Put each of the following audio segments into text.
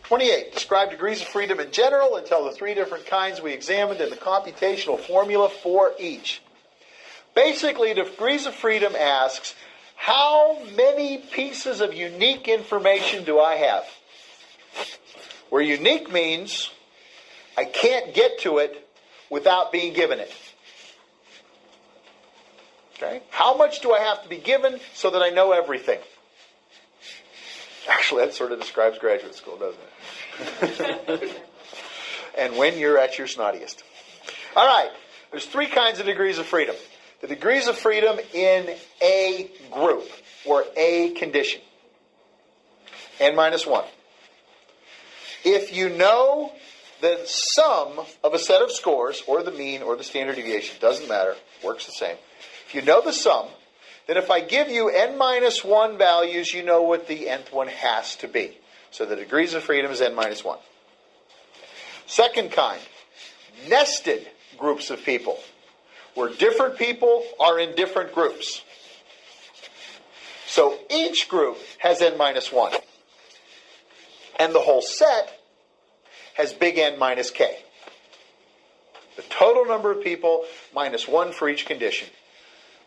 28. Describe degrees of freedom in general and tell the three different kinds we examined in the computational formula for each. Basically, degrees of freedom asks, how many pieces of unique information do I have? Where unique means I can't get to it without being given it. Okay? How much do I have to be given so that I know everything? Actually, that sort of describes graduate school, doesn't it? And when you're at your snottiest. All right. There's three kinds of degrees of freedom. The degrees of freedom in a group, or a condition. N minus 1. If you know the sum of a set of scores, or the mean, or the standard deviation, doesn't matter, works the same. If you know the sum, then if I give you n minus 1 values, you know what the nth one has to be. So the degrees of freedom is n minus 1. Second kind, nested groups of people, where different people are in different groups. So each group has n minus 1. And the whole set has big N minus k. The total number of people minus 1 for each condition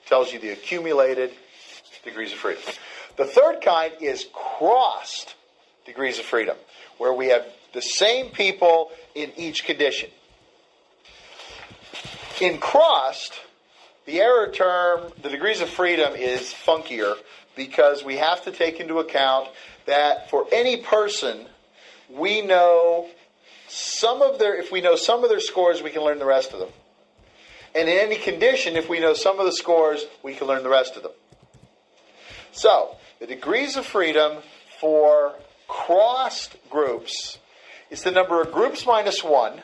tells you the accumulated degrees of freedom. The third kind is crossed degrees of freedom, where we have the same people in each condition. In crossed, the error term, the degrees of freedom, is funkier because we have to take into account that for any person, we know if we know some of their scores, we can learn the rest of them. And in any condition, if we know some of the scores, we can learn the rest of them. So, the degrees of freedom for crossed groups is the number of groups minus 1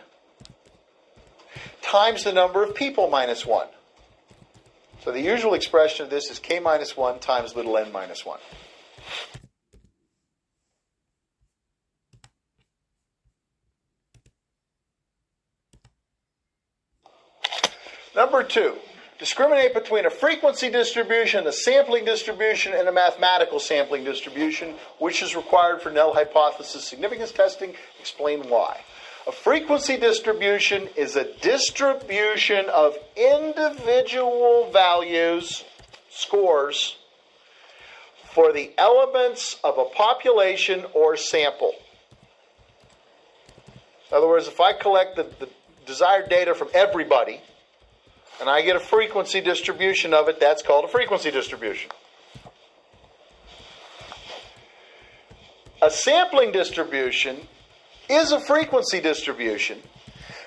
times the number of people minus 1. So the usual expression of this is k minus 1 times little n minus 1. Number 2, discriminate between a frequency distribution, a sampling distribution, and a mathematical sampling distribution, which is required for null hypothesis significance testing. Explain why. A frequency distribution is a distribution of individual values, scores, for the elements of a population or sample. In other words, if I collect the desired data from everybody, and I get a frequency distribution of it, that's called a frequency distribution. A sampling distribution is a frequency distribution,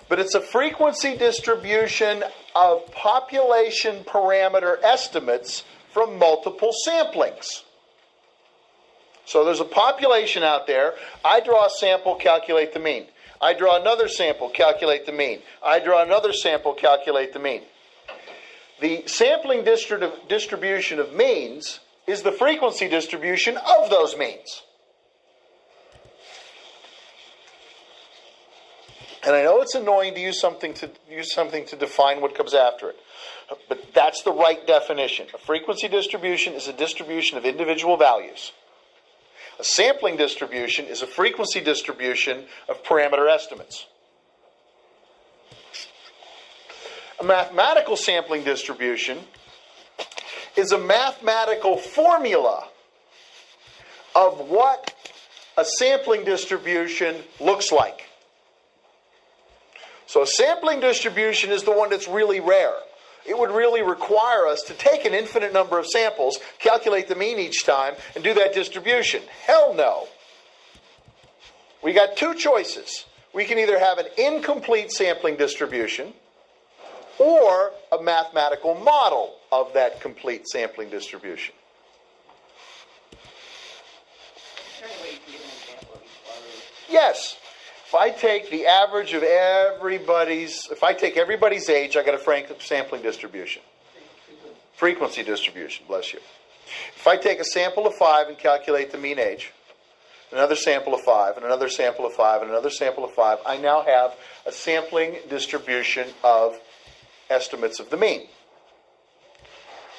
but it's a frequency distribution of population parameter estimates from multiple samplings. So there's a population out there. I draw a sample, calculate the mean. I draw another sample, calculate the mean. I draw another sample, calculate the mean. The sampling distribution of means is the frequency distribution of those means. And I know it's annoying to use something to define what comes after it, but that's the right definition. A frequency distribution is a distribution of individual values. A sampling distribution is a frequency distribution of parameter estimates. A mathematical sampling distribution is a mathematical formula of what a sampling distribution looks like. So a sampling distribution is the one that's really rare. It would really require us to take an infinite number of samples, calculate the mean each time, and do that distribution. Hell no. We got two choices. We can either have an incomplete sampling distribution or a mathematical model of that complete sampling distribution. Yes. If I take the average of if I take everybody's age, I got a sampling distribution. Frequency distribution, bless you. If I take a sample of 5 and calculate the mean age, another sample of 5, and another sample of 5, and another sample of 5, I now have a sampling distribution of estimates of the mean.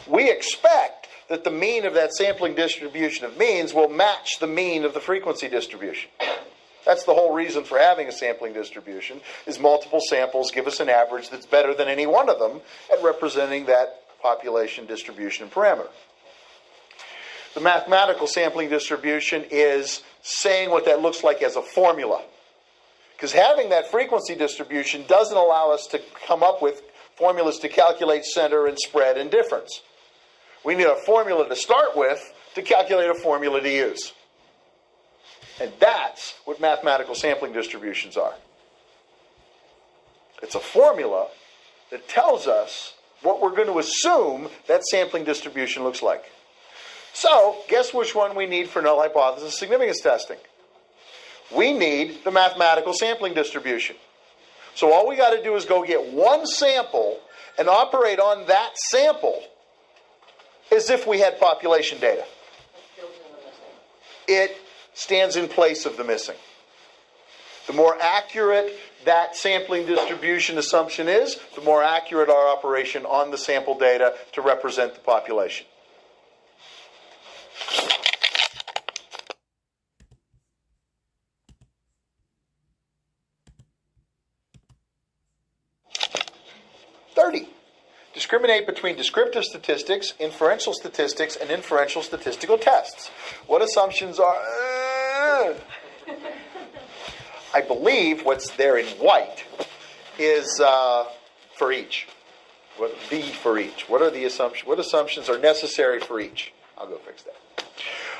We expect that the mean of that sampling distribution of means will match the mean of the frequency distribution. That's the whole reason for having a sampling distribution, is multiple samples give us an average that's better than any one of them at representing that population distribution parameter. The mathematical sampling distribution is saying what that looks like as a formula. Because having that frequency distribution doesn't allow us to come up with formulas to calculate center and spread and difference. We need a formula to start with to calculate a formula to use. And that's what mathematical sampling distributions are. It's a formula that tells us what we're going to assume that sampling distribution looks like. So, guess which one we need for null hypothesis significance testing? We need the mathematical sampling distribution. So all we got to do is go get one sample and operate on that sample as if we had population data. It stands in place of the missing. The more accurate that sampling distribution assumption is, the more accurate our operation on the sample data to represent the population. Discriminate between descriptive statistics, inferential statistics, and inferential statistical tests. What assumptions are... I believe what's there in white is for each. For each. What are the assumptions? What assumptions are necessary for each? I'll go fix that.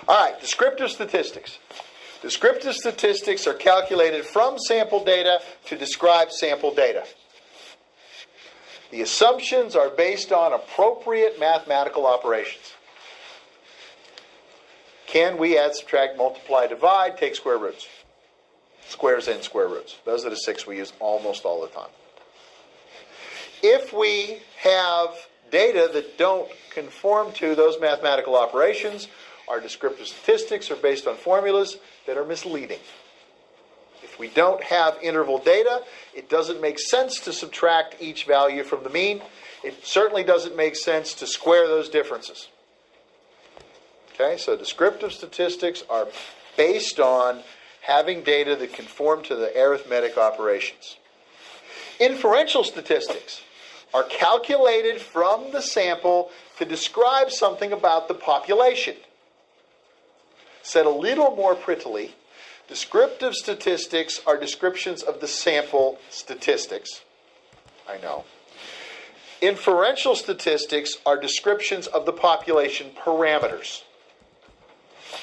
All right, descriptive statistics. Descriptive statistics are calculated from sample data to describe sample data. The assumptions are based on appropriate mathematical operations. Can we add, subtract, multiply, divide, take square roots? Squares and square roots. Those are the 6 we use almost all the time. If we have data that don't conform to those mathematical operations, our descriptive statistics are based on formulas that are misleading. If we don't have interval data, it doesn't make sense to subtract each value from the mean. It certainly doesn't make sense to square those differences. Okay, so descriptive statistics are based on having data that conform to the arithmetic operations. Inferential statistics are calculated from the sample to describe something about the population. Said a little more prettily, descriptive statistics are descriptions of the sample statistics. I know. Inferential statistics are descriptions of the population parameters.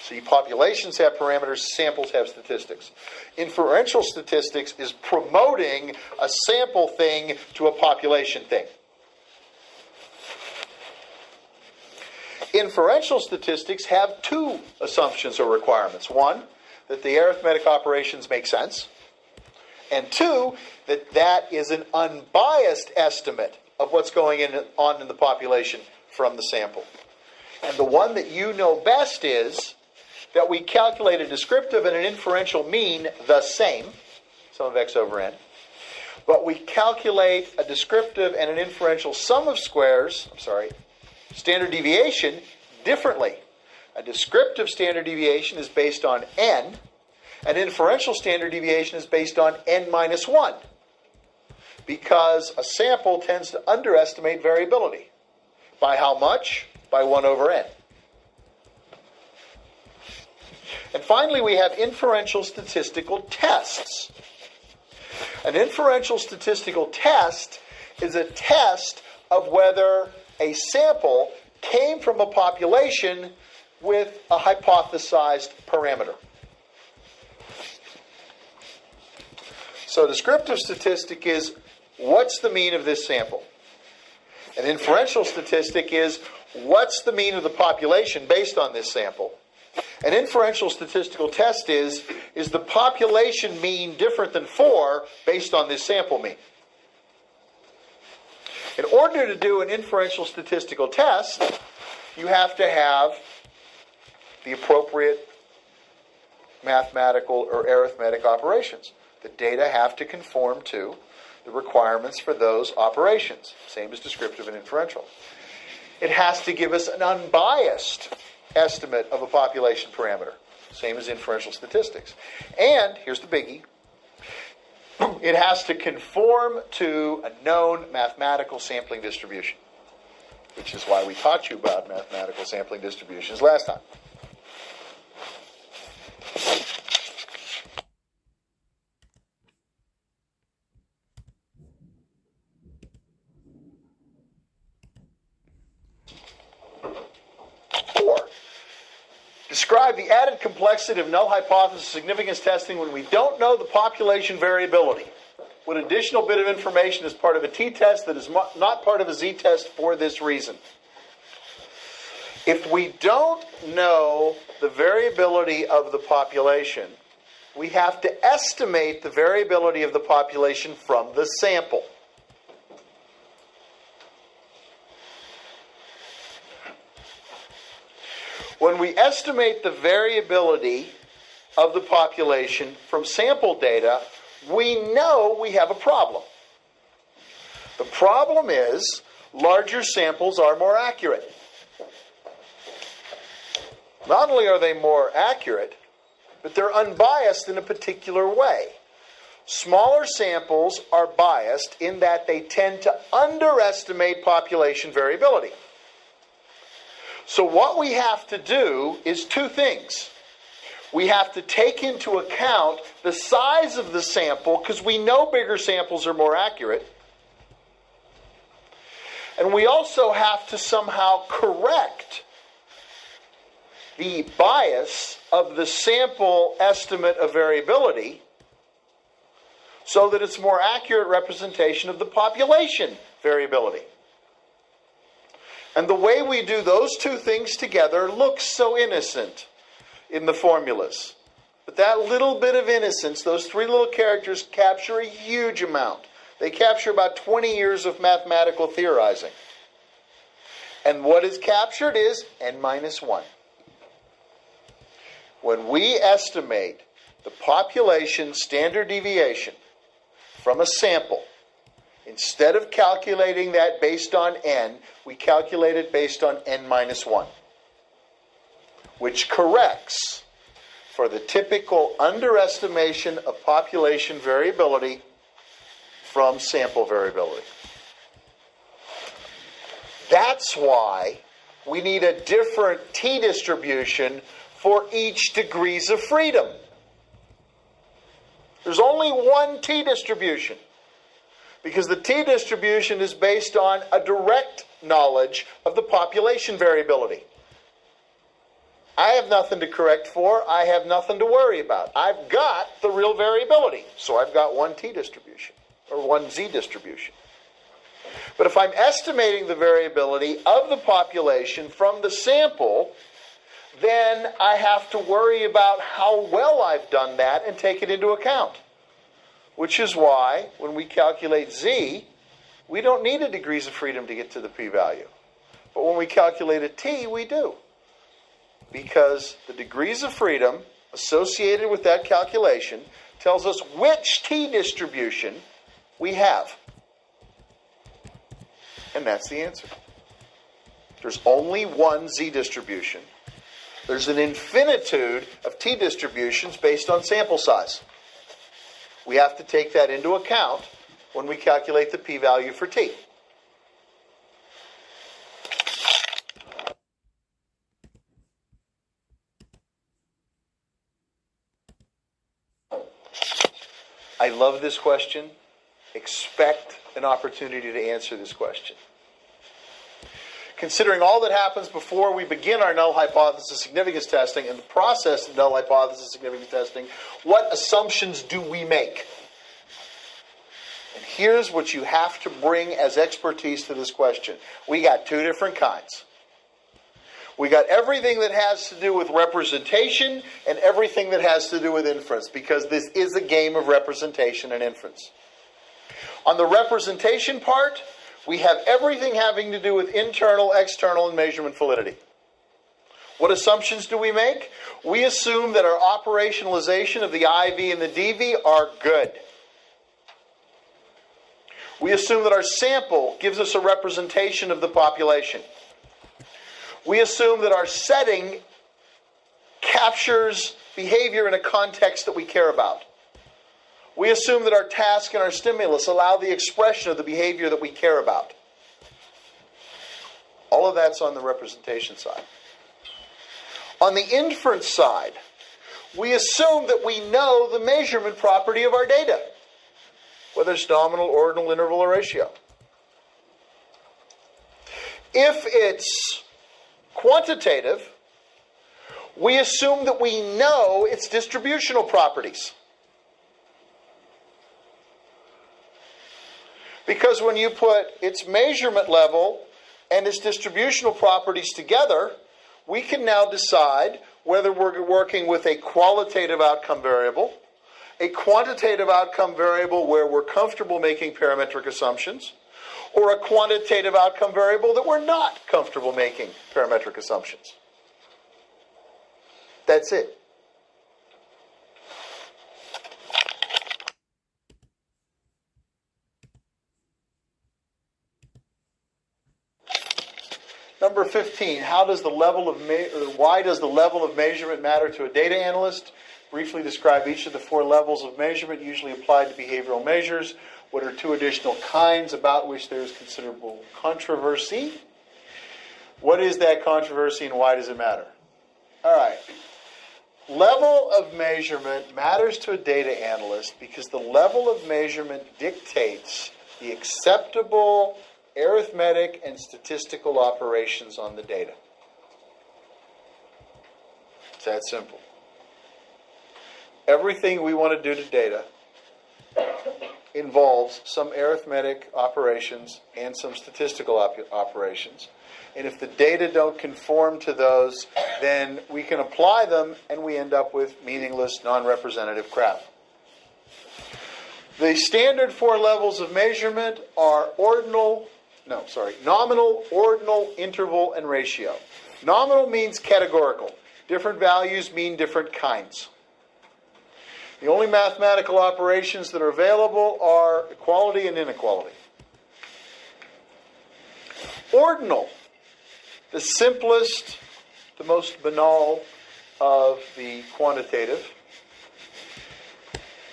See, populations have parameters, samples have statistics. Inferential statistics is promoting a sample thing to a population thing. Inferential statistics have 2 assumptions or requirements. 1, that the arithmetic operations make sense. And 2, that is an unbiased estimate of what's going on in the population from the sample. And the one that you know best is that we calculate a descriptive and an inferential mean the same, sum of x over n, but we calculate a descriptive and an inferential sum of squares, standard deviation, differently. A descriptive standard deviation is based on n, an inferential standard deviation is based on n minus 1, because a sample tends to underestimate variability. By how much? By 1 over n. And finally, we have inferential statistical tests. An inferential statistical test is a test of whether a sample came from a population with a hypothesized parameter. So descriptive statistic is, what's the mean of this sample? An inferential statistic is, what's the mean of the population based on this sample? An inferential statistical test is the population mean different than 4 based on this sample mean? In order to do an inferential statistical test, you have to have the appropriate mathematical or arithmetic operations. The data have to conform to the requirements for those operations, same as descriptive and inferential. It has to give us an unbiased estimate of a population parameter. same as inferential statistics. And, here's the biggie, it has to conform to a known mathematical sampling distribution, which is why we taught you about mathematical sampling distributions last time. Describe the added complexity of null hypothesis significance testing when we don't know the population variability. What additional bit of information is part of a t-test that is not part of a z-test for this reason? If we don't know the variability of the population, we have to estimate the variability of the population from the sample. When we estimate the variability of the population from sample data, we know we have a problem. The problem is larger samples are more accurate. Not only are they more accurate, but they're unbiased in a particular way. Smaller samples are biased in that they tend to underestimate population variability. So what we have to do is two things. We have to take into account the size of the sample, because we know bigger samples are more accurate. And we also have to somehow correct the bias of the sample estimate of variability so that it's a more accurate representation of the population variability. And the way we do those two things together looks so innocent in the formulas. But that little bit of innocence, those three little characters, capture a huge amount. They capture about 20 years of mathematical theorizing. And what is captured is n minus 1. When we estimate the population standard deviation from a sample, instead of calculating that based on n, we calculate it based on n minus 1, which corrects for the typical underestimation of population variability from sample variability. That's why we need a different t-distribution for each degrees of freedom. There's only one t-distribution, because the t-distribution is based on a direct knowledge of the population variability. I have nothing to correct for. I have nothing to worry about. I've got the real variability, so I've got one t-distribution, or one z-distribution. But if I'm estimating the variability of the population from the sample, then I have to worry about how well I've done that and take it into account. Which is why, when we calculate z, we don't need a degrees of freedom to get to the p-value. But when we calculate a t, we do. Because the degrees of freedom associated with that calculation tells us which t-distribution we have. And that's the answer. There's only one z-distribution. There's an infinitude of t-distributions based on sample size. We have to take that into account when we calculate the p-value for t. I love this question. Expect an opportunity to answer this question. Considering all that happens before we begin our null hypothesis significance testing and the process of null hypothesis significance testing, what assumptions do we make? And here's what you have to bring as expertise to this question. We got two different kinds. We got everything that has to do with representation and everything that has to do with inference, because this is a game of representation and inference. On the representation part, we have everything having to do with internal, external, and measurement validity. What assumptions do we make? We assume that our operationalization of the IV and the DV are good. We assume that our sample gives us a representation of the population. We assume that our setting captures behavior in a context that we care about. We assume that our task and our stimulus allow the expression of the behavior that we care about. All of that's on the representation side. On the inference side, we assume that we know the measurement property of our data, whether it's nominal, ordinal, interval, or ratio. If it's quantitative, we assume that we know its distributional properties. Because when you put its measurement level and its distributional properties together, we can now decide whether we're working with a qualitative outcome variable, a quantitative outcome variable where we're comfortable making parametric assumptions, or a quantitative outcome variable that we're not comfortable making parametric assumptions. That's it. Number 15, why does the level of measurement matter to a data analyst? Briefly describe each of the 4 levels of measurement usually applied to behavioral measures. What are 2 additional kinds about which there is considerable controversy? What is that controversy and why does it matter? All right. Level of measurement matters to a data analyst because the level of measurement dictates the acceptable arithmetic and statistical operations on the data. It's that simple. Everything we want to do to data involves some arithmetic operations and some statistical operations. And if the data don't conform to those, then we can apply them and we end up with meaningless, non-representative crap. The standard 4 levels of measurement are nominal, ordinal, interval, and ratio. Nominal means categorical. Different values mean different kinds. The only mathematical operations that are available are equality and inequality. Ordinal, the simplest, the most banal of the quantitative.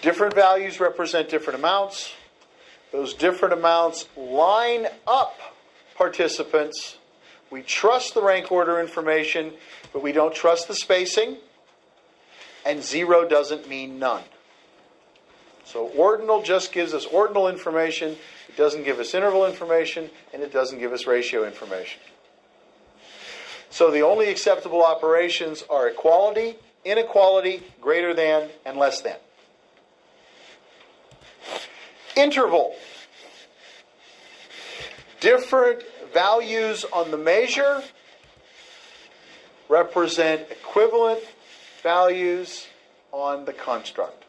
Different values represent different amounts. Those different amounts line up participants. We trust the rank order information, but we don't trust the spacing. And 0 doesn't mean none. So ordinal just gives us ordinal information. It doesn't give us interval information, and it doesn't give us ratio information. So the only acceptable operations are equality, inequality, greater than, and less than. Interval. Different values on the measure represent equivalent values on the construct.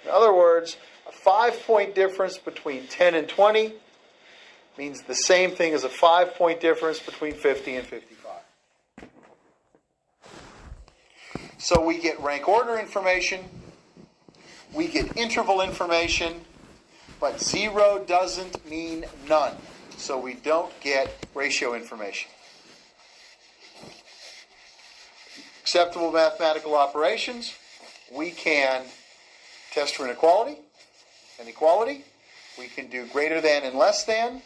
In other words, a 5-point difference between 10 and 20 means the same thing as a 5-point difference between 50 and 55. So we get rank order information, we get interval information, but 0 doesn't mean none. So we don't get ratio information. Acceptable mathematical operations, we can test for inequality and equality. We can do greater than and less than.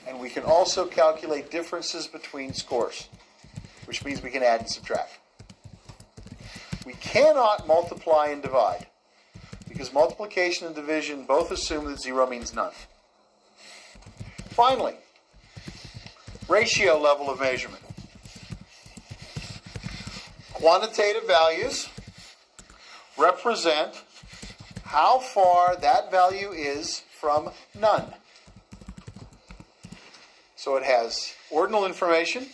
And we can also calculate differences between scores, which means we can add and subtract. We cannot multiply and divide because multiplication and division both assume that 0 means none. Finally, ratio level of measurement. Quantitative values represent how far that value is from none. So it has ordinal information,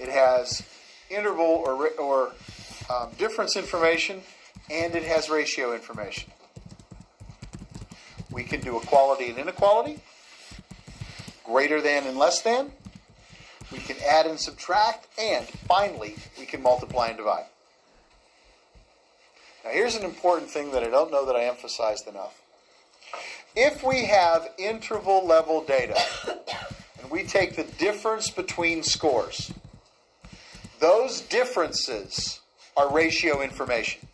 it has interval or difference information, and it has ratio information. We can do equality and inequality, greater than and less than. We can add and subtract, and finally, we can multiply and divide. Now here's an important thing that I don't know that I emphasized enough. If we have interval level data, and we take the difference between scores, those differences are ratio information.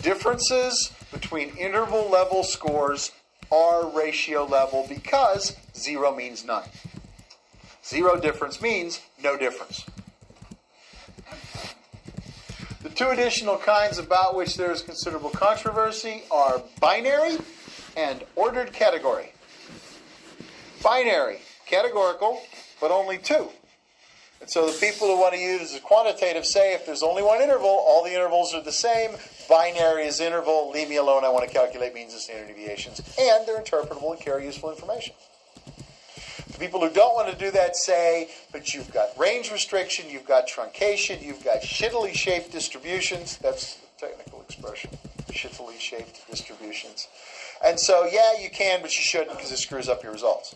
Differences between interval level scores are ratio level because 0 means none. 0 difference means no difference. The two additional kinds about which there is considerable controversy are binary and ordered category. Binary, categorical, but only 2. And so the people who want to use quantitative say if there's only one interval, all the intervals are the same. Binary is interval, leave me alone, I want to calculate means and standard deviations. And they're interpretable and carry useful information. The people who don't want to do that say, but you've got range restriction, you've got truncation, you've got shittily shaped distributions. That's the technical expression, shittily shaped distributions. And so, yeah, you can, but you shouldn't because it screws up your results.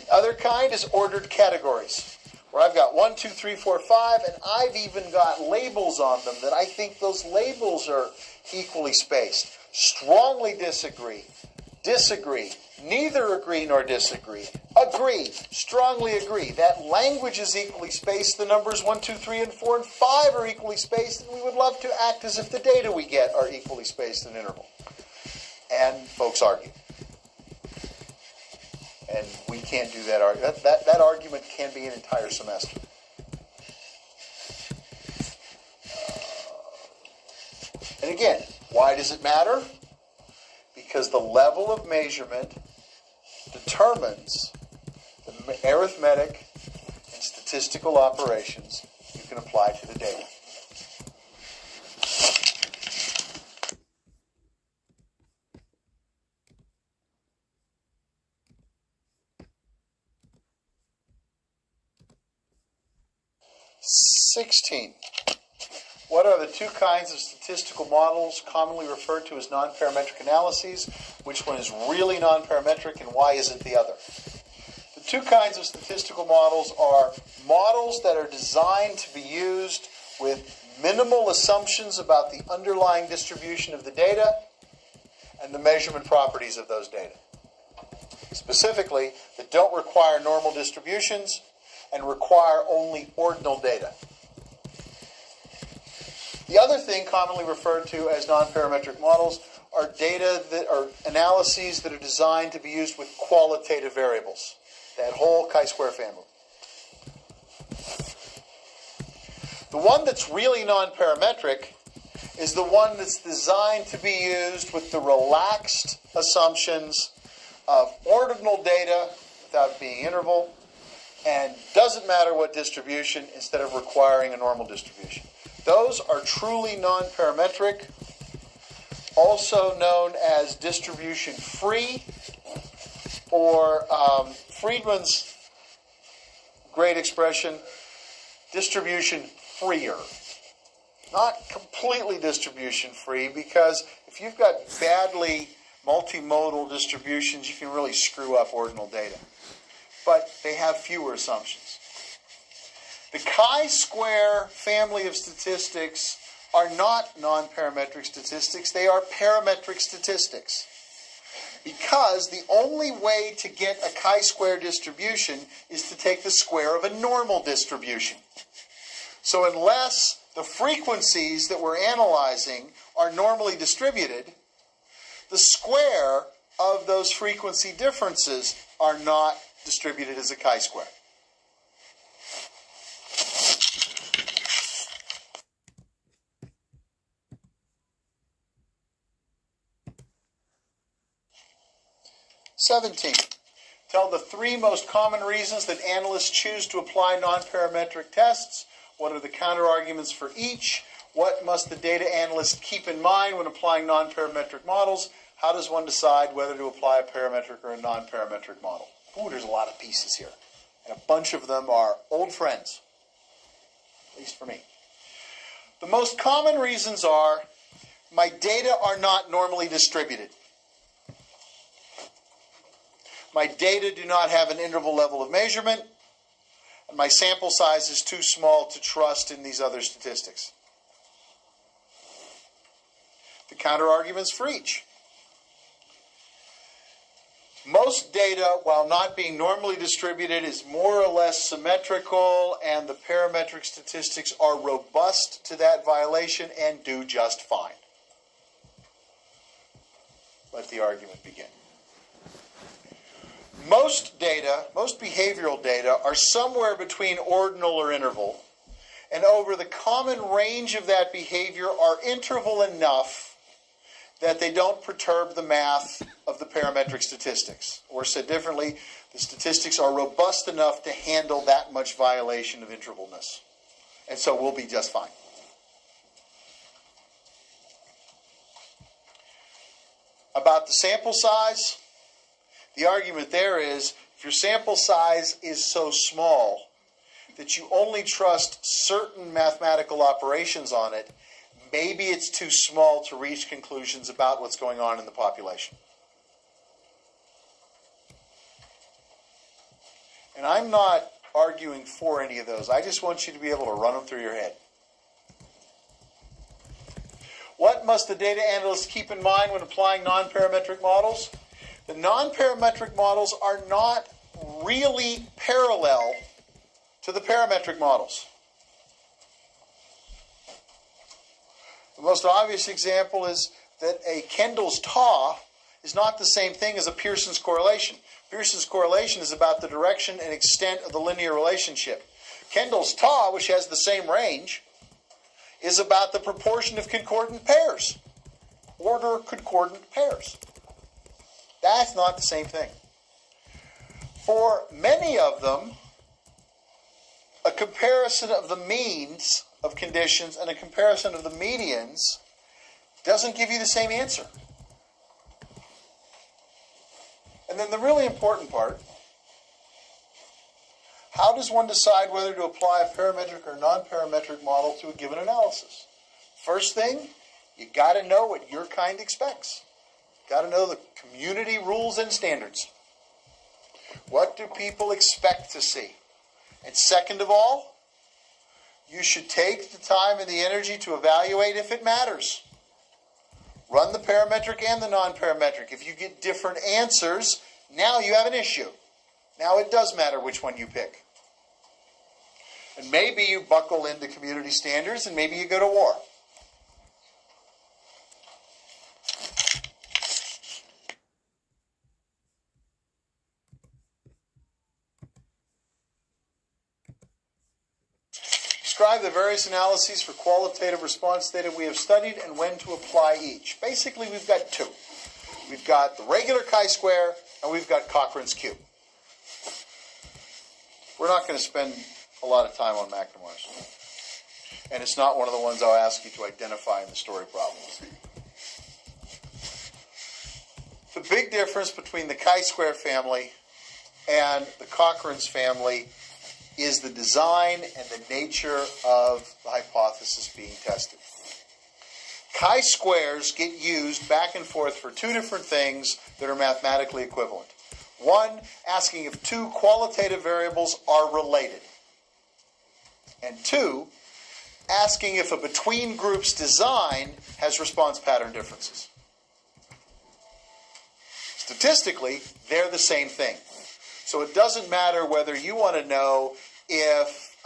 The other kind is ordered categories, where I've got 1, 2, 3, 4, 5, and I've even got labels on them that I think those labels are equally spaced. Strongly disagree, disagree, neither agree nor disagree, agree, strongly agree. That language is equally spaced. The numbers 1, 2, 3, and 4, and 5 are equally spaced, and we would love to act as if the data we get are equally spaced in interval. And folks argue. And we can't do that argument. That argument can be an entire semester. And again, why does it matter? Because the level of measurement determines the arithmetic and statistical operations you can apply to the data. What are the two kinds of statistical models commonly referred to as non-parametric analyses? Which one is really non-parametric and why isn't the other? The two kinds of statistical models are models that are designed to be used with minimal assumptions about the underlying distribution of the data and the measurement properties of those data. Specifically, that don't require normal distributions and require only ordinal data. The other thing commonly referred to as non-parametric models are data that are analyses that are designed to be used with qualitative variables, that whole chi-square family. The one that's really non-parametric is the one that's designed to be used with the relaxed assumptions of ordinal data without being interval, and doesn't matter what distribution instead of requiring a normal distribution. Those are truly non-parametric, also known as distribution-free, or Friedman's great expression, distribution-freer. Not completely distribution-free, because if you've got badly multimodal distributions, you can really screw up ordinal data. But they have fewer assumptions. The chi-square family of statistics are not non-parametric statistics, they are parametric statistics. Because the only way to get a chi-square distribution is to take the square of a normal distribution. So unless the frequencies that we're analyzing are normally distributed, the square of those frequency differences are not distributed as a chi-square. Tell the 3 most common reasons that analysts choose to apply non-parametric tests. What are the counter-arguments for each? What must the data analyst keep in mind when applying non-parametric models? How does one decide whether to apply a parametric or a non-parametric model? Ooh, there's a lot of pieces here. And a bunch of them are old friends, at least for me. The most common reasons are, my data are not normally distributed. My data do not have an interval level of measurement, and my sample size is too small to trust in these other statistics. The counter-arguments for each. Most data, while not being normally distributed, is more or less symmetrical, and the parametric statistics are robust to that violation and do just fine. Let the argument begin. Most data, most behavioral data, are somewhere between ordinal or interval, and over the common range of that behavior are interval enough that they don't perturb the math of the parametric statistics. Or said differently, the statistics are robust enough to handle that much violation of intervalness. And so we'll be just fine. About the sample size, the argument there is, if your sample size is so small that you only trust certain mathematical operations on it, maybe it's too small to reach conclusions about what's going on in the population. And I'm not arguing for any of those. I just want you to be able to run them through your head. What must the data analyst keep in mind when applying non-parametric models? The non-parametric models are not really parallel to the parametric models. The most obvious example is that a Kendall's taw is not the same thing as a Pearson's correlation. Pearson's correlation is about the direction and extent of the linear relationship. Kendall's taw, which has the same range, is about the proportion of concordant pairs. Order concordant pairs. That's not the same thing. For many of them, a comparison of the means of conditions and a comparison of the medians doesn't give you the same answer. And then the really important part, how does one decide whether to apply a parametric or non-parametric model to a given analysis? First thing, you got to know what your kind expects. You got to know the community rules and standards. What do people expect to see? And second of all, you should take the time and the energy to evaluate if it matters. Run the parametric and the non-parametric. If you get different answers, now you have an issue. Now it does matter which one you pick. And maybe you buckle into community standards and maybe you go to war. Describe the various analyses for qualitative response data we have studied and when to apply each. Basically, we've got two. We've got the regular chi-square and we've got Cochrane's cube. We're not going to spend a lot of time on McNemar's. And it's not one of the ones I'll ask you to identify in the story problems. The big difference between the chi-square family and the Cochrane's family is the design and the nature of the hypothesis being tested. Chi-squares get used back and forth for two different things that are mathematically equivalent. One, asking if two qualitative variables are related. And two, asking if a between groups design has response pattern differences. Statistically, they're the same thing. So it doesn't matter whether you want to know if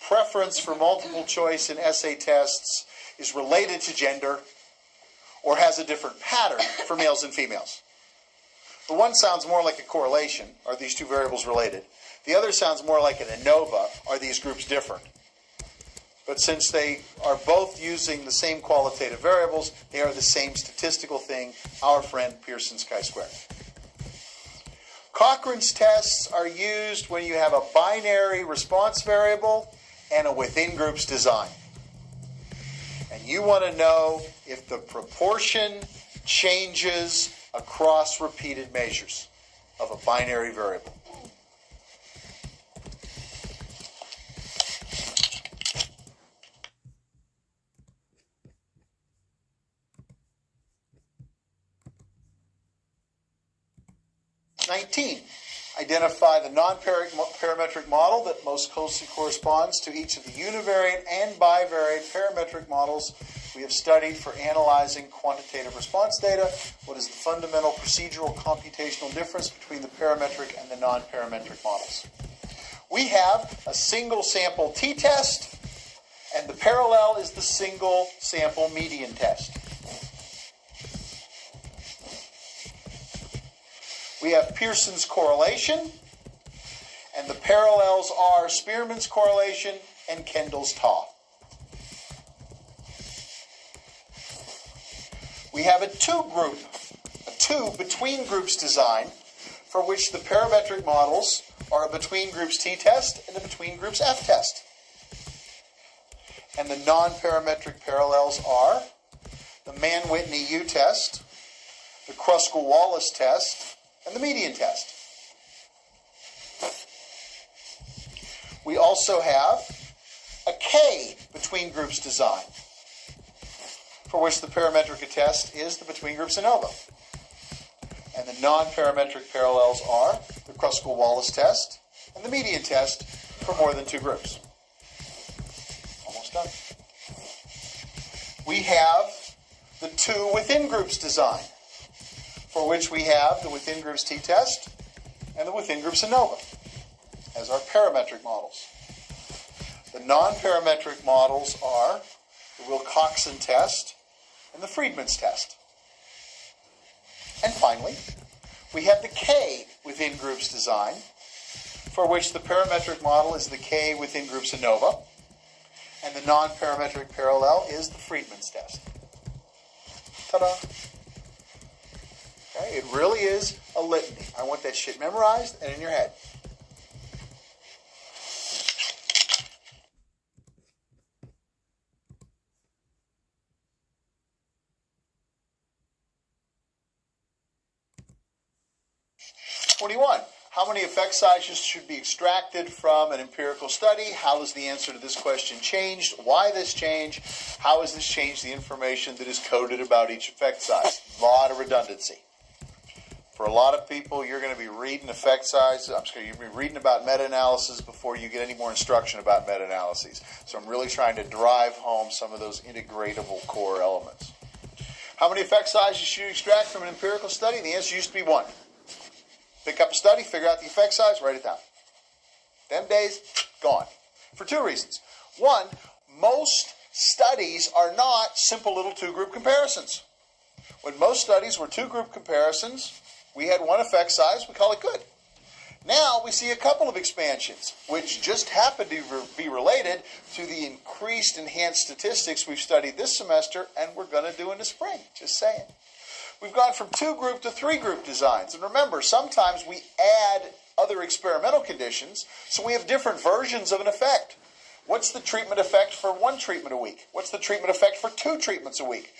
preference for multiple choice in essay tests is related to gender or has a different pattern for males and females. The one sounds more like a correlation. Are these two variables related? The other sounds more like an ANOVA. Are these groups different? But since they are both using the same qualitative variables, they are the same statistical thing, our friend Pearson's chi-square. Cochrane's tests are used when you have a binary response variable and a within groups design. And you want to know if the proportion changes across repeated measures of a binary variable. Identify the non-parametric model that most closely corresponds to each of the univariate and bivariate parametric models we have studied for analyzing quantitative response data what is the fundamental procedural computational difference between the parametric and the non-parametric models. We have a single sample t-test, and the parallel is the single sample median test. We have Pearson's correlation, and the parallels are Spearman's correlation and Kendall's taw. We have a two between groups design, for which the parametric models are a between groups t-test and a between groups f-test. And the non-parametric parallels are the Mann-Whitney U-test, the Kruskal-Wallis test, and the median test. We also have a K between groups design, for which the parametric test is the between groups ANOVA. And the non-parametric parallels are the Kruskal-Wallis test and the median test for more than two groups. Almost done. We have the two within groups design, for which we have the within groups t-test and the within groups ANOVA as our parametric models. The non-parametric models are the Wilcoxon test and the Friedman's test. And finally, we have the K within groups design, for which the parametric model is the K within groups ANOVA, and the non-parametric parallel is the Friedman's test. Ta-da! Okay, it really is a litany. I want that shit memorized and in your head. How many effect sizes should be extracted from an empirical study? How has the answer to this question changed? Why this change? How has this changed the information that is coded about each effect size? A lot of redundancy. For a lot of people, you're going to be reading effect size. You'll be reading about meta-analysis before you get any more instruction about meta-analyses. So I'm really trying to drive home some of those integratable core elements. How many effect sizes should you extract from an empirical study? The answer used to be 1. Pick up a study, figure out the effect size, write it down. Them days, gone. For two reasons. One, most studies are not simple little two-group comparisons. When most studies were two-group comparisons, we had one effect size, we call it good. Now we see a couple of expansions, which just happen to be related to the increased enhanced statistics we've studied this semester and we're going to do in the spring, just saying. We've gone from two-group to three-group designs. And remember, sometimes we add other experimental conditions, so we have different versions of an effect. What's the treatment effect for one treatment a week? What's the treatment effect for two treatments a week?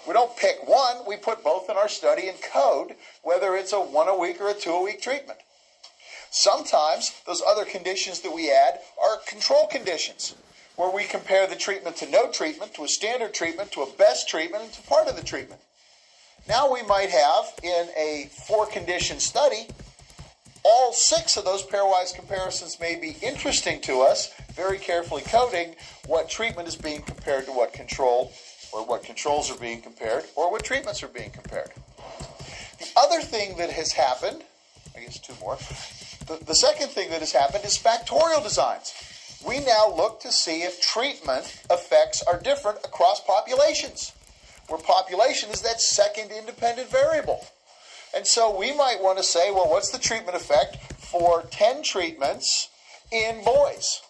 We don't pick one, we put both in our study and code, whether it's a 1 a week or a 2 a week treatment. Sometimes those other conditions that we add are control conditions, where we compare the treatment to no treatment, to a standard treatment, to a best treatment, and to part of the treatment. Now we might have, in a 4-condition study, all 6 of those pairwise comparisons may be interesting to us, very carefully coding what treatment is being compared to what control, or what controls are being compared, or what treatments are being compared. The other thing that has happened, I guess 2 more, the second thing that has happened is factorial designs. We now look to see if treatment effects are different across populations, where population is that second independent variable. And so we might want to say, well, what's the treatment effect for 10 treatments in boys?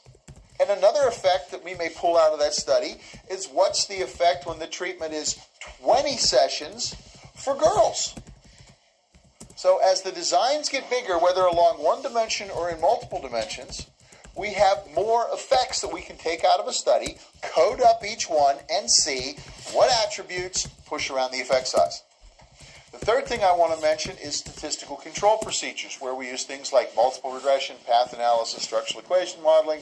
And another effect that we may pull out of that study is what's the effect when the treatment is 20 sessions for girls? So as the designs get bigger, whether along one dimension or in multiple dimensions, we have more effects that we can take out of a study, code up each one, and see what attributes push around the effect size. The third thing I want to mention is statistical control procedures, where we use things like multiple regression, path analysis, structural equation modeling,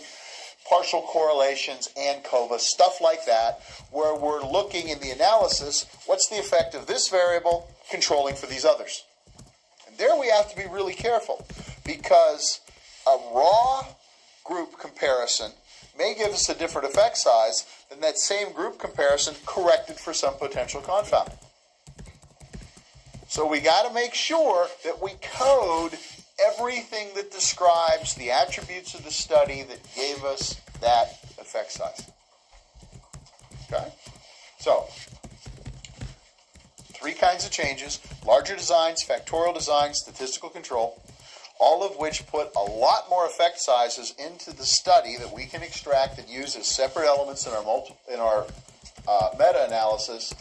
partial correlations, ANCOVA, stuff like that, where we're looking in the analysis, what's the effect of this variable controlling for these others? And there we have to be really careful, because a raw group comparison may give us a different effect size than that same group comparison corrected for some potential confounding. So we got to make sure that we code everything that describes the attributes of the study that gave us that effect size. Okay? So, 3 kinds of changes: larger designs, factorial design, statistical control, all of which put a lot more effect sizes into the study that we can extract and use as separate elements in our meta-analysis.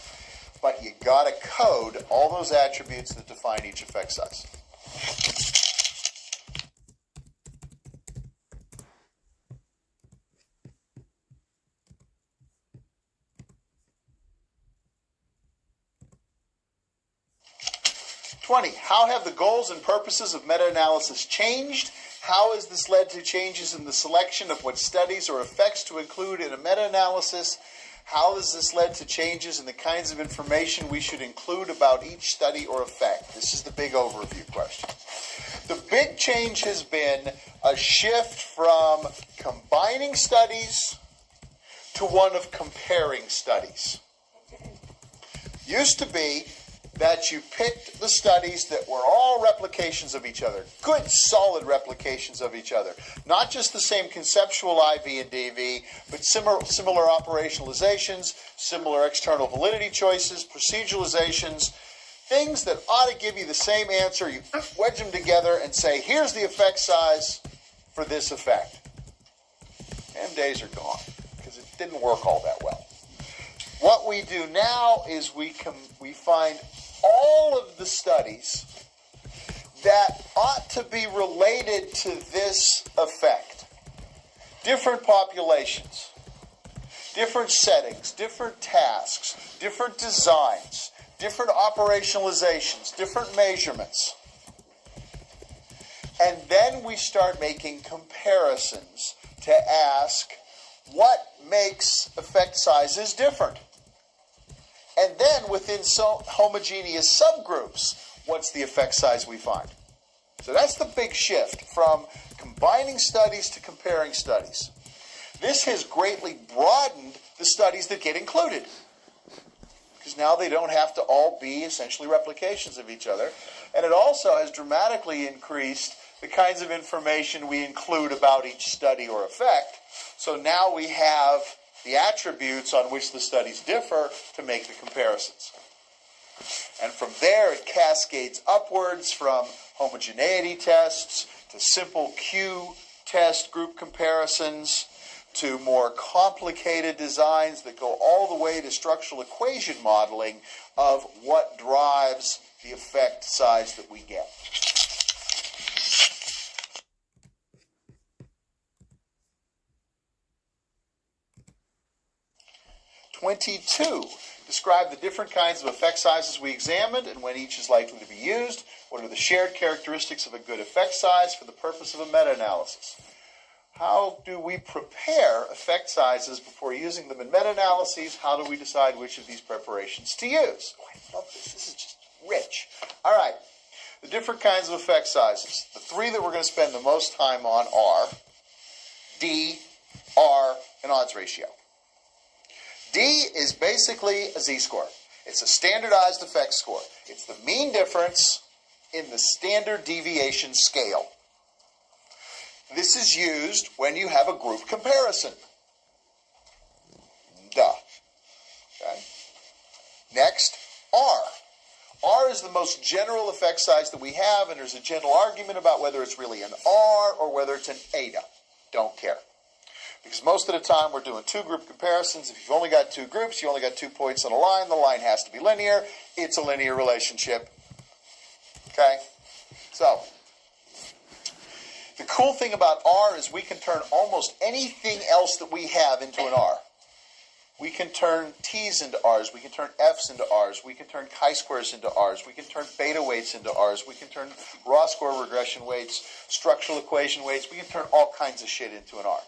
But you got to code all those attributes that define each effect size. How have the goals and purposes of meta-analysis changed? How has this led to changes in the selection of what studies or effects to include in a meta-analysis? How has this led to changes in the kinds of information we should include about each study or effect? This is the big overview question. The big change has been a shift from combining studies to one of comparing studies. Used to be that you picked the studies that were all replications of each other, good, solid replications of each other. Not just the same conceptual IV and DV, but similar operationalizations, similar external validity choices, proceduralizations, things that ought to give you the same answer. You wedge them together and say, here's the effect size for this effect. And days are gone, because it didn't work all that well. What we do now is we find all of the studies that ought to be related to this effect. Different populations, different settings, different tasks, different designs, different operationalizations, different measurements. And then we start making comparisons to ask what makes effect sizes different. And then within homogeneous subgroups, what's the effect size we find? So that's the big shift from combining studies to comparing studies. This has greatly broadened the studies that get included, because now they don't have to all be essentially replications of each other. And it also has dramatically increased the kinds of information we include about each study or effect. So now we have the attributes on which the studies differ to make the comparisons. And from there it cascades upwards from homogeneity tests to simple Q-test group comparisons to more complicated designs that go all the way to structural equation modeling of what drives the effect size that we get. 22 describe the different kinds of effect sizes we examined and when each is likely to be used. What are the shared characteristics of a good effect size for the purpose of a meta-analysis? How do we prepare effect sizes before using them in meta-analyses? How do we decide which of these preparations to use? Oh, I love this. This is just rich. All right. The different kinds of effect sizes. The 3 that we're going to spend the most time on are D, R, and odds ratio. D is basically a z-score. It's a standardized effect score. It's the mean difference in the standard deviation scale. This is used when you have a group comparison. Duh. Okay. Next, R. R is the most general effect size that we have, and there's a gentle argument about whether it's really an R or whether it's an eta. Don't care. Because most of the time we're doing 2 group comparisons. If you've only got 2 groups, you only got 2 points on a line. The line has to be linear. It's a linear relationship. Okay? So, the cool thing about R is we can turn almost anything else that we have into an R. We can turn T's into R's. We can turn F's into R's. We can turn chi-squares into R's. We can turn beta weights into R's. We can turn raw score regression weights, structural equation weights. We can turn all kinds of shit into an R.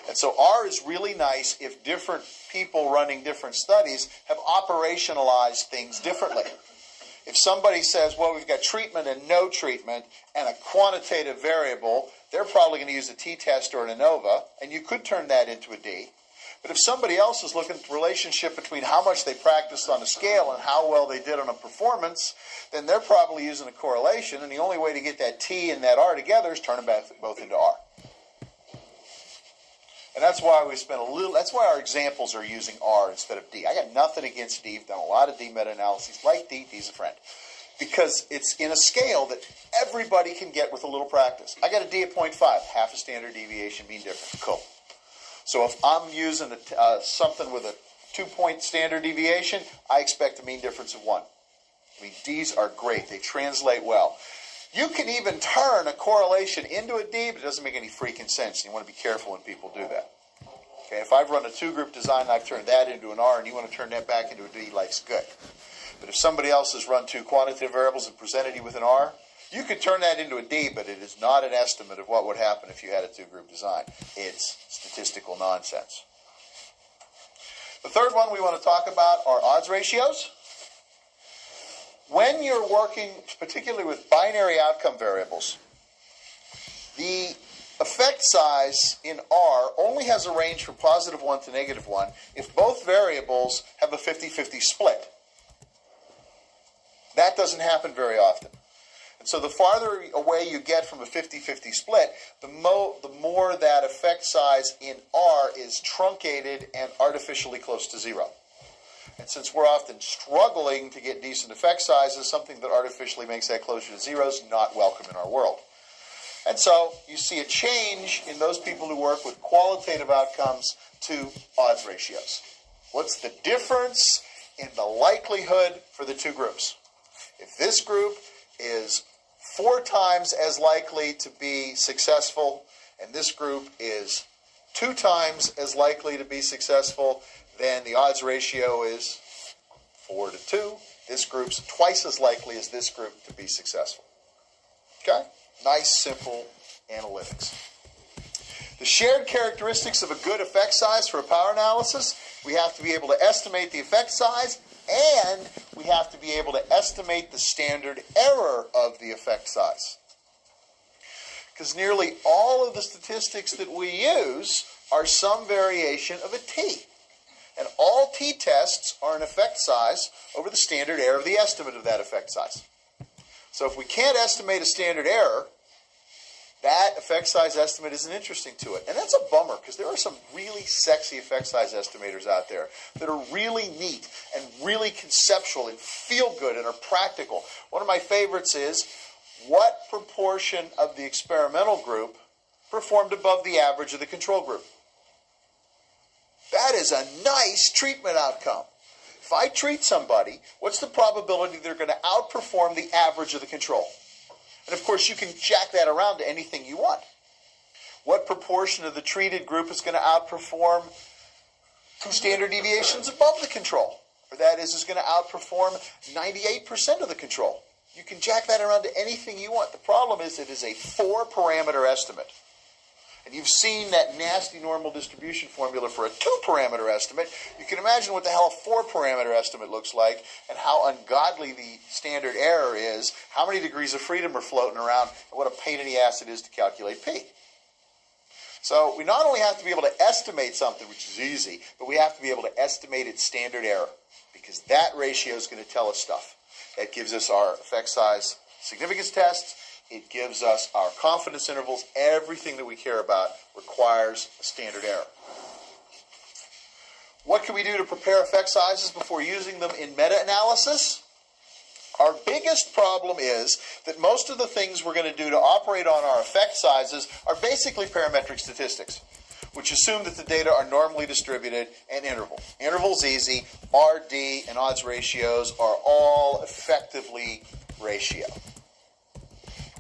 And so R is really nice if different people running different studies have operationalized things differently. If somebody says, well, we've got treatment and no treatment and a quantitative variable they're probably going to use a t-test or an ANOVA, and you could turn that into a D. But if somebody else is looking at the relationship between how much they practiced on a scale and how well they did on a performance, then they're probably using a correlation, and the only way to get that T and that R together is turn them both into R. And that's why that's why our examples are using R instead of D. I got nothing against D. I've done a lot of D meta-analyses. Like D, D's a friend. Because it's in a scale that everybody can get with a little practice. I got a D at 0.5, half a standard deviation, mean difference. Cool. So if I'm using something with a 2-point standard deviation, I expect a mean difference of 1. I mean, D's are great. They translate well. You can even turn a correlation into a D, but it doesn't make any freaking sense. You want to be careful when people do that. Okay, if I've run a 2-group design and I've turned that into an R and you want to turn that back into a D, life's good. But if somebody else has run 2 quantitative variables and presented you with an R, you could turn that into a D, but it is not an estimate of what would happen if you had a 2-group design. It's statistical nonsense. The third one we want to talk about are odds ratios. When you're working particularly with binary outcome variables, the effect size in R only has a range from +1 to -1 if both variables have a 50-50 split. That doesn't happen very often. And so the farther away you get from a 50-50 split, the more that effect size in R is truncated and artificially close to 0. And since we're often struggling to get decent effect sizes, something that artificially makes that closer to 0 is not welcome in our world. And so you see a change in those people who work with qualitative outcomes to odds ratios. What's the difference in the likelihood for the 2 groups? If this group is 4 times as likely to be successful, and this group is 2 times as likely to be successful, then the odds ratio is 4 to 2. This group's twice as likely as this group to be successful. Okay? Nice, simple analytics. The shared characteristics of a good effect size for a power analysis: we have to be able to estimate the effect size, and we have to be able to estimate the standard error of the effect size. Because nearly all of the statistics that we use are some variation of a t. And all t-tests are an effect size over the standard error of the estimate of that effect size. So if we can't estimate a standard error, that effect size estimate isn't interesting to it. And that's a bummer, because there are some really sexy effect size estimators out there that are really neat and really conceptual and feel good and are practical. One of my favorites is, what proportion of the experimental group performed above the average of the control group? That is a nice treatment outcome. If I treat somebody, what's the probability they're going to outperform the average of the control? And of course, you can jack that around to anything you want. What proportion of the treated group is going to outperform 2 standard deviations above the control? Or that is going to outperform 98% of the control. You can jack that around to anything you want. The problem is it is a 4-parameter estimate. And you've seen that nasty normal distribution formula for a 2-parameter estimate. You can imagine what the hell a 4-parameter estimate looks like and how ungodly the standard error is, how many degrees of freedom are floating around, and what a pain in the ass it is to calculate p. So we not only have to be able to estimate something, which is easy, but we have to be able to estimate its standard error, because that ratio is going to tell us stuff. That gives us our effect size significance tests. It gives us our confidence intervals. Everything that we care about requires a standard error. What can we do to prepare effect sizes before using them in meta-analysis? Our biggest problem is that most of the things we're going to do to operate on our effect sizes are basically parametric statistics, which assume that the data are normally distributed and interval. Interval's easy. RD and odds ratios are all effectively ratio.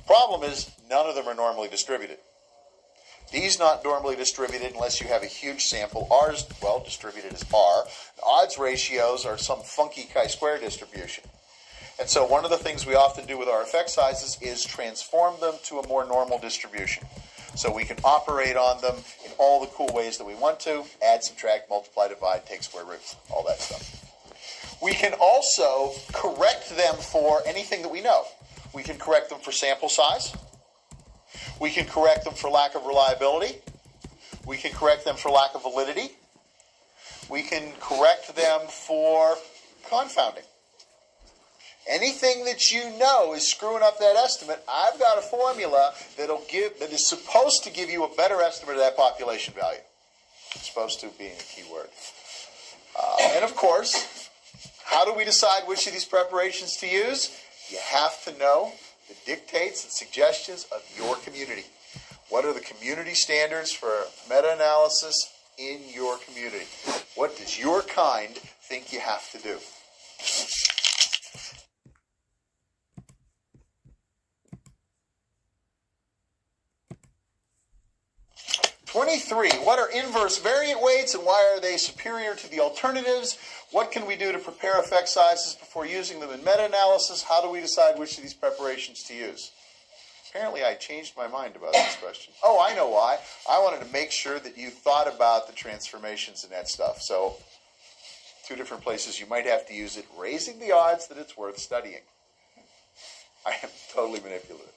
Problem is, none of them are normally distributed. D's not normally distributed unless you have a huge sample. R's, well, distributed as R. Odds ratios are some funky chi-square distribution. And so one of the things we often do with our effect sizes is transform them to a more normal distribution. So we can operate on them in all the cool ways that we want to: add, subtract, multiply, divide, take square roots, all that stuff. We can also correct them for anything that we know. We can correct them for sample size. We can correct them for lack of reliability. We can correct them for lack of validity. We can correct them for confounding. Anything that you know is screwing up that estimate, I've got a formula that is supposed to give you a better estimate of that population value. It's supposed to being a key word. And of course, how do we decide which of these preparations to use? You have to know the dictates and suggestions of your community. What are the community standards for meta-analysis in your community? What does your kind think you have to do? 23, what are inverse variant weights and why are they superior to the alternatives? What can we do to prepare effect sizes before using them in meta-analysis? How do we decide which of these preparations to use? Apparently I changed my mind about this question. Oh, I know why. I wanted to make sure that you thought about the transformations and that stuff. So, two different places you might have to use it, raising the odds that it's worth studying. I am totally manipulative.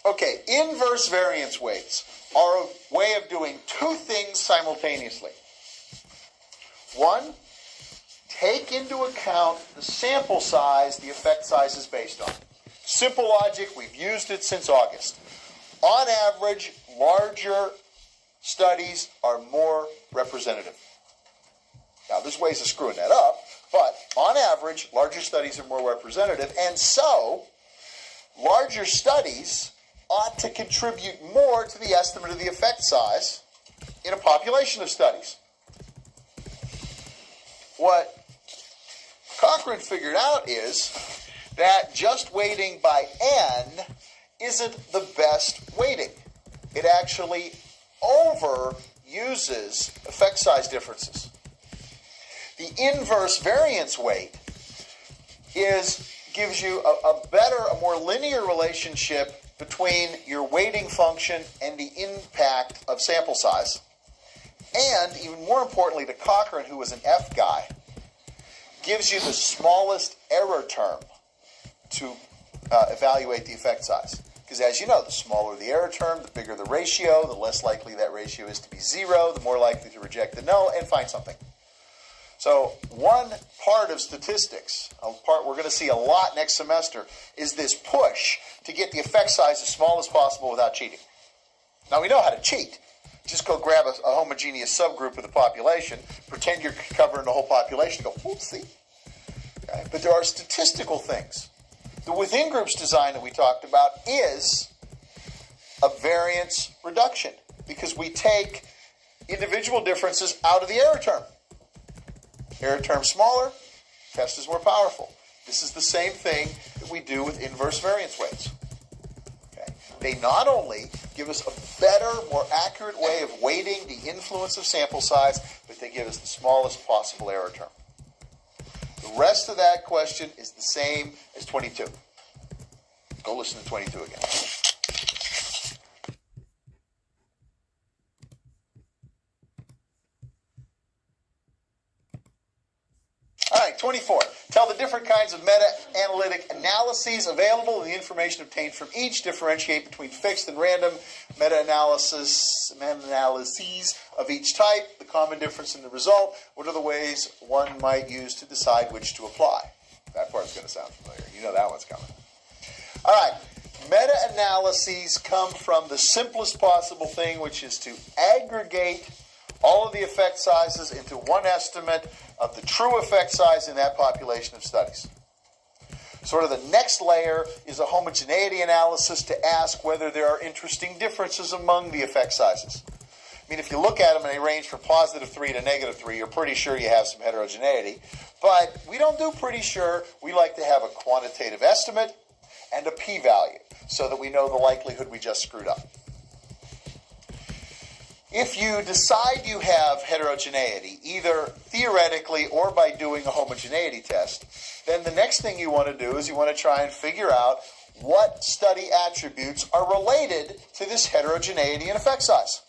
Okay, inverse variance weights are a way of doing two things simultaneously. One, take into account the sample size the effect size is based on. Simple logic, we've used it since August. On average, larger studies are more representative. Now, there's ways of screwing that up, but on average, larger studies are more representative, and so larger studies ought to contribute more to the estimate of the effect size in a population of studies. What Cochrane figured out is that just weighting by n isn't the best weighting. It actually overuses effect size differences. The inverse variance weight gives you a more linear relationship between your weighting function and the impact of sample size. And, even more importantly to Cochrane, who was an F guy, gives you the smallest error term to evaluate the effect size. Because as you know, the smaller the error term, the bigger the ratio, the less likely that ratio is to be zero, the more likely to reject the null and find something. So one part of statistics, a part we're going to see a lot next semester, is this push to get the effect size as small as possible without cheating. Now we know how to cheat. Just go grab a homogeneous subgroup of the population, pretend you're covering the whole population, and go, whoopsie. Okay? But there are statistical things. The within groups design that we talked about is a variance reduction because we take individual differences out of the error term. Error term smaller, test is more powerful. This is the same thing that we do with inverse variance weights. Okay? They not only give us a better, more accurate way of weighting the influence of sample size, but they give us the smallest possible error term. The rest of that question is the same as 22. Go listen to 22 again. All right, 24. Tell the different kinds of meta-analytic analyses available and the information obtained from each. Differentiate between fixed and random meta-analyses of each type. The common difference in the result. What are the ways one might use to decide which to apply? That part's going to sound familiar. You know that one's coming. All right. Meta-analyses come from the simplest possible thing, which is to aggregate all of the effect sizes into one estimate of the true effect size in that population of studies. Sort of the next layer is a homogeneity analysis to ask whether there are interesting differences among the effect sizes. I mean, if you look at them and they range from +3 to -3, you're pretty sure you have some heterogeneity. But we don't do pretty sure. We like to have a quantitative estimate and a p-value so that we know the likelihood we just screwed up. If you decide you have heterogeneity, either theoretically or by doing a homogeneity test, then the next thing you want to do is you want to try and figure out what study attributes are related to this heterogeneity in effect size.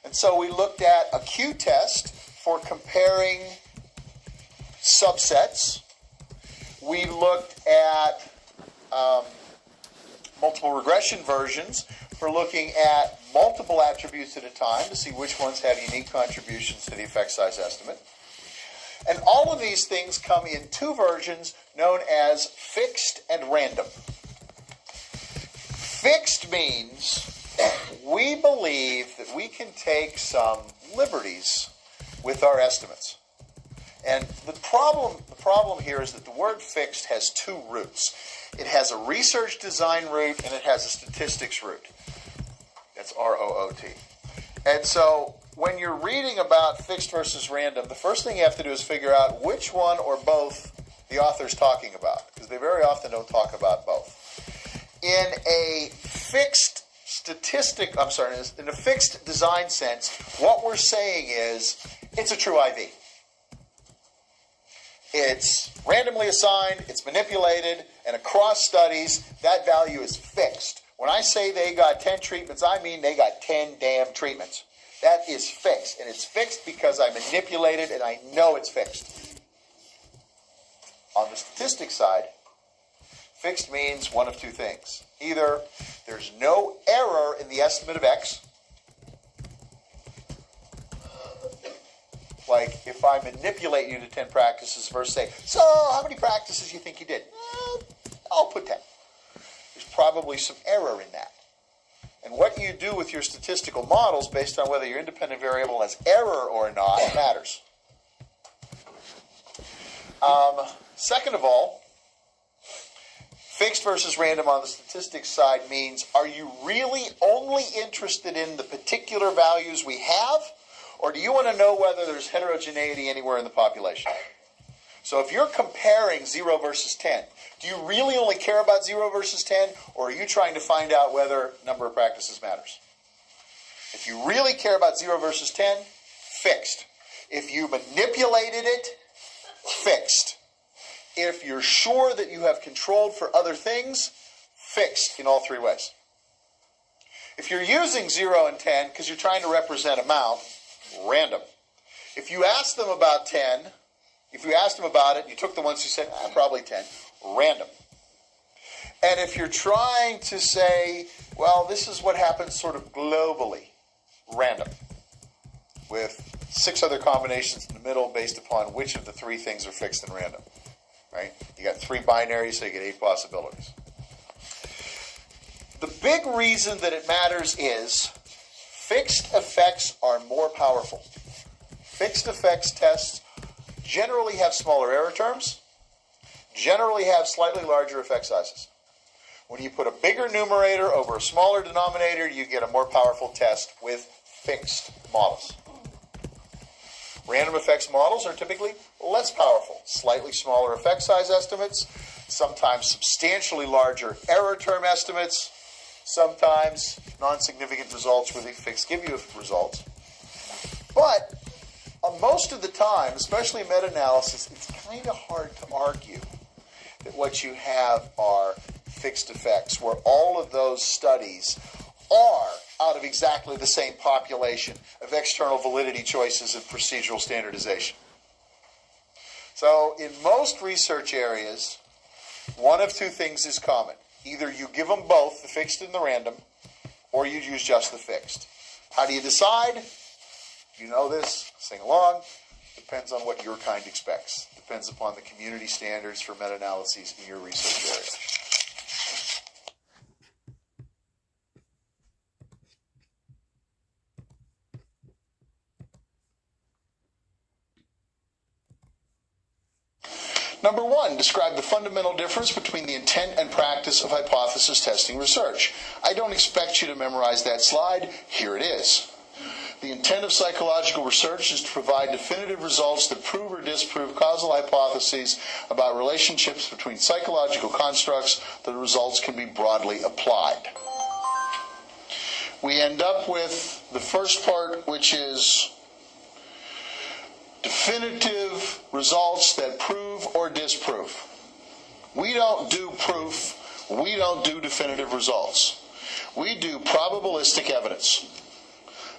And so we looked at a Q-test for comparing subsets. We looked at multiple regression versions for looking at multiple attributes at a time to see which ones have unique contributions to the effect size estimate. And all of these things come in two versions known as fixed and random. Fixed means we believe that we can take some liberties with our estimates. And the problem here is that the word fixed has two roots. It has a research design root and it has a statistics root. That's ROOT. And so when you're reading about fixed versus random, the first thing you have to do is figure out which one or both the author's talking about, because they very often don't talk about both. In a fixed in a fixed design sense, what we're saying is it's a true IV. It's randomly assigned, it's manipulated, and across studies, that value is fixed. When I say they got 10 treatments, I mean they got 10 damn treatments. That is fixed, and it's fixed because I manipulated and I know it's fixed. On the statistics side, fixed means one of two things. Either there's no error in the estimate of X, like if I manipulate you to 10 practices versus say, so how many practices do you think you did? I'll put 10. There's probably some error in that. And what you do with your statistical models based on whether your independent variable has error or not matters. Second of all, fixed versus random on the statistics side means, are you really only interested in the particular values we have, or do you want to know whether there's heterogeneity anywhere in the population? So if you're comparing 0 versus 10, do you really only care about 0 versus 10, or are you trying to find out whether number of practices matters? If you really care about 0 versus 10, fixed. If you manipulated it, fixed. If you're sure that you have controlled for other things, fixed in all three ways. If you're using 0 and 10 because you're trying to represent amount, random. If you ask them about 10, if you asked them about it, you took the ones who said, probably 10, random. And if you're trying to say, well, this is what happens sort of globally, random, with 6 other combinations in the middle based upon which of the 3 things are fixed and random. Right? You got 3 binaries, so you get 8 possibilities. The big reason that it matters is fixed effects are more powerful. Fixed effects tests generally have smaller error terms, generally have slightly larger effect sizes. When you put a bigger numerator over a smaller denominator, you get a more powerful test with fixed models. Random effects models are typically less powerful, slightly smaller effect size estimates, sometimes substantially larger error term estimates, sometimes non-significant results where the fixed give you results. But most of the time, especially in meta-analysis, it's kind of hard to argue that what you have are fixed effects, where all of those studies are out of exactly the same population of external validity choices and procedural standardization. So in most research areas, one of 2 things is common. Either you give them both, the fixed and the random, or you use just the fixed. How do you decide? You know this, sing along. Depends on what your kind expects. Depends upon the community standards for meta-analyses in your research area. Number 1, describe the fundamental difference between the intent and practice of hypothesis testing research. I don't expect you to memorize that slide. Here it is. The intent of psychological research is to provide definitive results that prove or disprove causal hypotheses about relationships between psychological constructs. The results can be broadly applied. We end up with the first part, which is definitive results that prove or disprove. We don't do proof. We don't do definitive results. We do probabilistic evidence.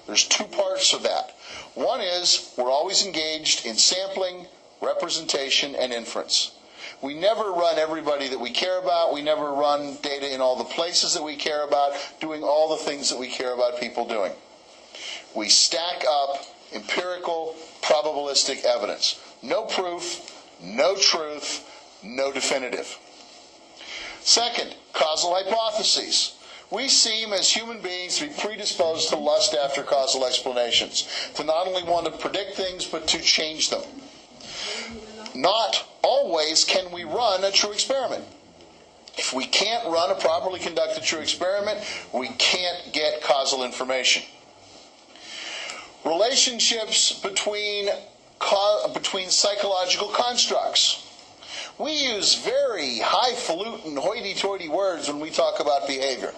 There's 2 parts of that. One is we're always engaged in sampling, representation, and inference. We never run everybody that we care about. We never run data in all the places that we care about, doing all the things that we care about people doing. We stack up empirical, probabilistic evidence. No proof, no truth, no definitive. Second, causal hypotheses. We seem as human beings to be predisposed to lust after causal explanations, to not only want to predict things, but to change them. Not always can we run a true experiment. If we can't run a properly conducted true experiment, we can't get causal information. Relationships between psychological constructs. We use very highfalutin, hoity-toity words when we talk about behavior.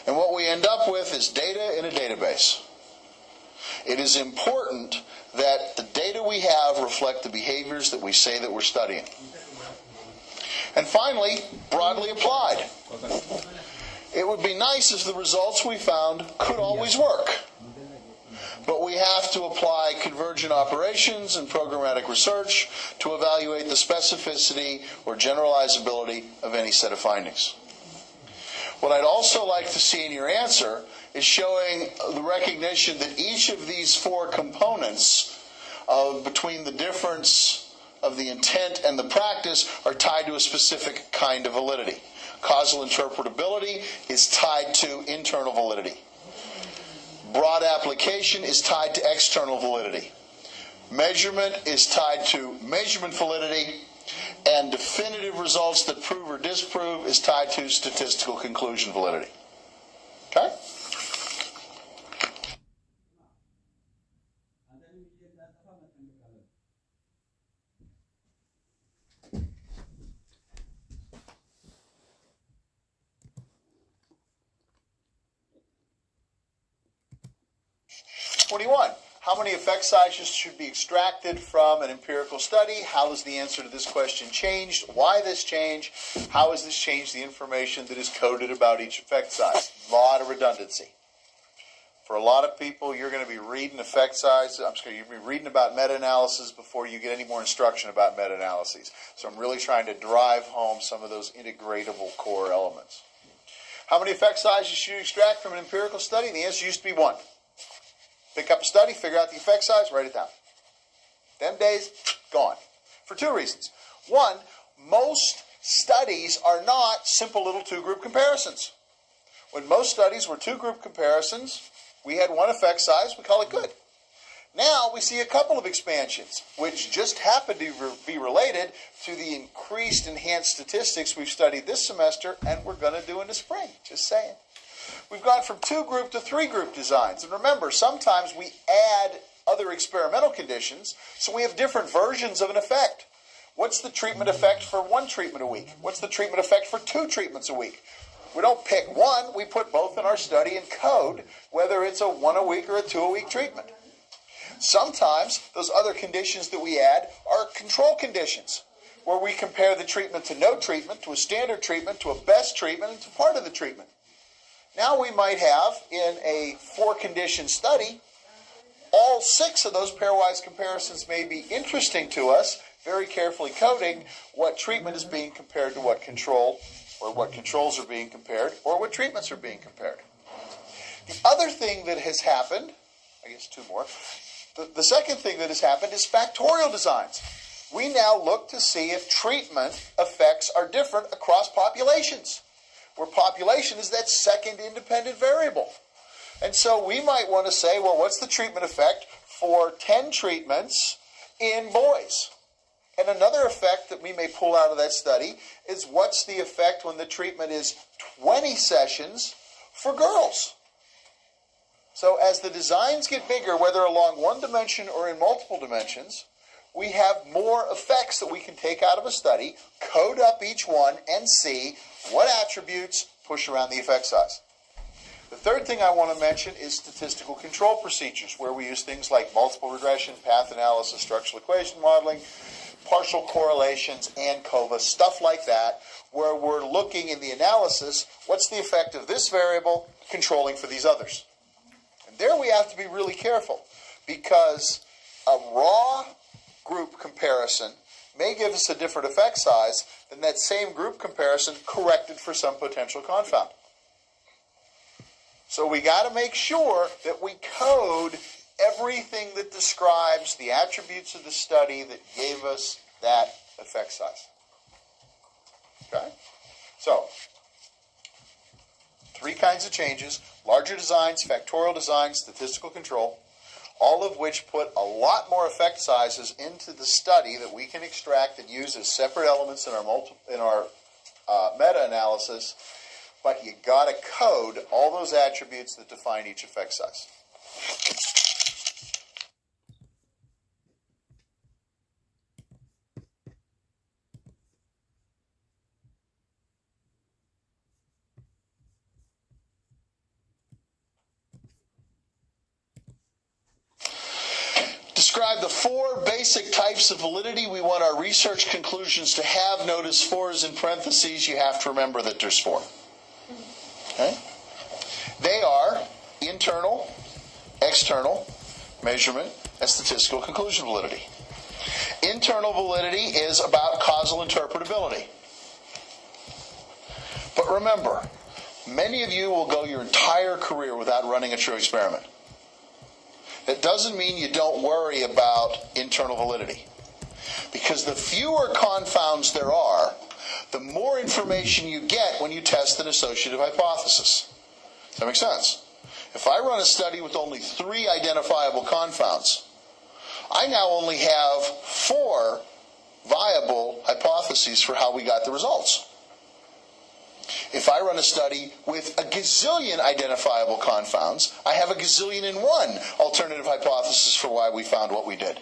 And what we end up with is data in a database. It is important that the data we have reflect the behaviors that we say that we're studying. And finally, broadly applied. It would be nice if the results we found could always work. But we have to apply convergent operations and programmatic research to evaluate the specificity or generalizability of any set of findings. What I'd also like to see in your answer is showing the recognition that each of these four components between the difference of the intent and the practice are tied to a specific kind of validity. Causal interpretability is tied to internal validity. Broad application is tied to external validity. Measurement is tied to measurement validity, and definitive results that prove or disprove is tied to statistical conclusion validity. Okay? How many effect sizes should be extracted from an empirical study? How has the answer to this question changed? Why this change? How has this changed the information that is coded about each effect size? A lot of redundancy. For a lot of people, you're going to be reading effect size. You'll be reading about meta-analysis before you get any more instruction about meta-analyses. So I'm really trying to drive home some of those integratable core elements. How many effect sizes should you extract from an empirical study? The answer used to be 1. Pick up a study, figure out the effect size, write it down. Them days, gone. For 2 reasons. 1, most studies are not simple little 2-group comparisons. When most studies were 2-group comparisons, we had 1 effect size, we call it good. Now we see a couple of expansions, which just happen to be related to the increased enhanced statistics we've studied this semester and we're going to do in the spring, just saying. We've gone from 2-group to 3-group designs. And remember, sometimes we add other experimental conditions, so we have different versions of an effect. What's the treatment effect for 1 treatment a week? What's the treatment effect for 2 treatments a week? We don't pick one, we put both in our study and code, whether it's a 1 a week or a 2 a week treatment. Sometimes those other conditions that we add are control conditions, where we compare the treatment to no treatment, to a standard treatment, to a best treatment, and to part of the treatment. Now we might have, in a 4-condition study, all 6 of those pairwise comparisons may be interesting to us, very carefully coding what treatment is being compared to what control, or what controls are being compared, or what treatments are being compared. The other thing that has happened, I guess 2 more, the second thing that has happened is factorial designs. We now look to see if treatment effects are different across populations, where population is that second independent variable. And so we might want to say, well, what's the treatment effect for 10 treatments in boys? And another effect that we may pull out of that study is what's the effect when the treatment is 20 sessions for girls? So as the designs get bigger, whether along one dimension or in multiple dimensions, we have more effects that we can take out of a study, code up each one, and see what attributes push around the effect size. The third thing I want to mention is statistical control procedures, where we use things like multiple regression, path analysis, structural equation modeling, partial correlations, ANCOVA, stuff like that, where we're looking in the analysis, what's the effect of this variable controlling for these others? And there we have to be really careful, because a raw group comparison may give us a different effect size than that same group comparison corrected for some potential confound. So we got to make sure that we code everything that describes the attributes of the study that gave us that effect size. Okay? So, 3 kinds of changes: larger designs, factorial design, statistical control, all of which put a lot more effect sizes into the study that we can extract and use as separate elements in our meta-analysis. But you got to code all those attributes that define each effect size. Describe the 4 basic types of validity we want our research conclusions to have. Notice 4 is in parentheses. You have to remember that there's 4. Okay? They are internal, external, measurement, and statistical conclusion validity. Internal validity is about causal interpretability. But remember, many of you will go your entire career without running a true experiment. That doesn't mean you don't worry about internal validity. Because the fewer confounds there are, the more information you get when you test an associative hypothesis. Does that make sense? If I run a study with only 3 identifiable confounds, I now only have 4 viable hypotheses for how we got the results. If I run a study with a gazillion identifiable confounds, I have a gazillion and 1 alternative hypothesis for why we found what we did.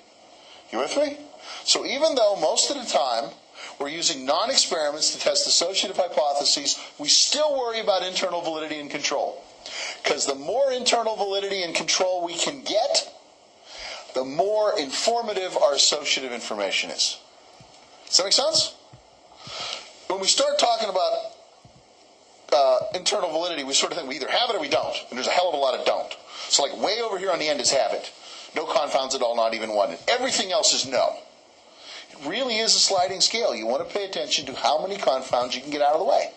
You with me? So even though most of the time we're using non-experiments to test associative hypotheses, we still worry about internal validity and control. Because the more internal validity and control we can get, the more informative our associative information is. Does that make sense? When we start talking about internal validity, we sort of think we either have it or we don't. And there's a hell of a lot of don't. So like way over here on the end is have it. No confounds at all, not even 1. And everything else is no. It really is a sliding scale. You want to pay attention to how many confounds you can get out of the way.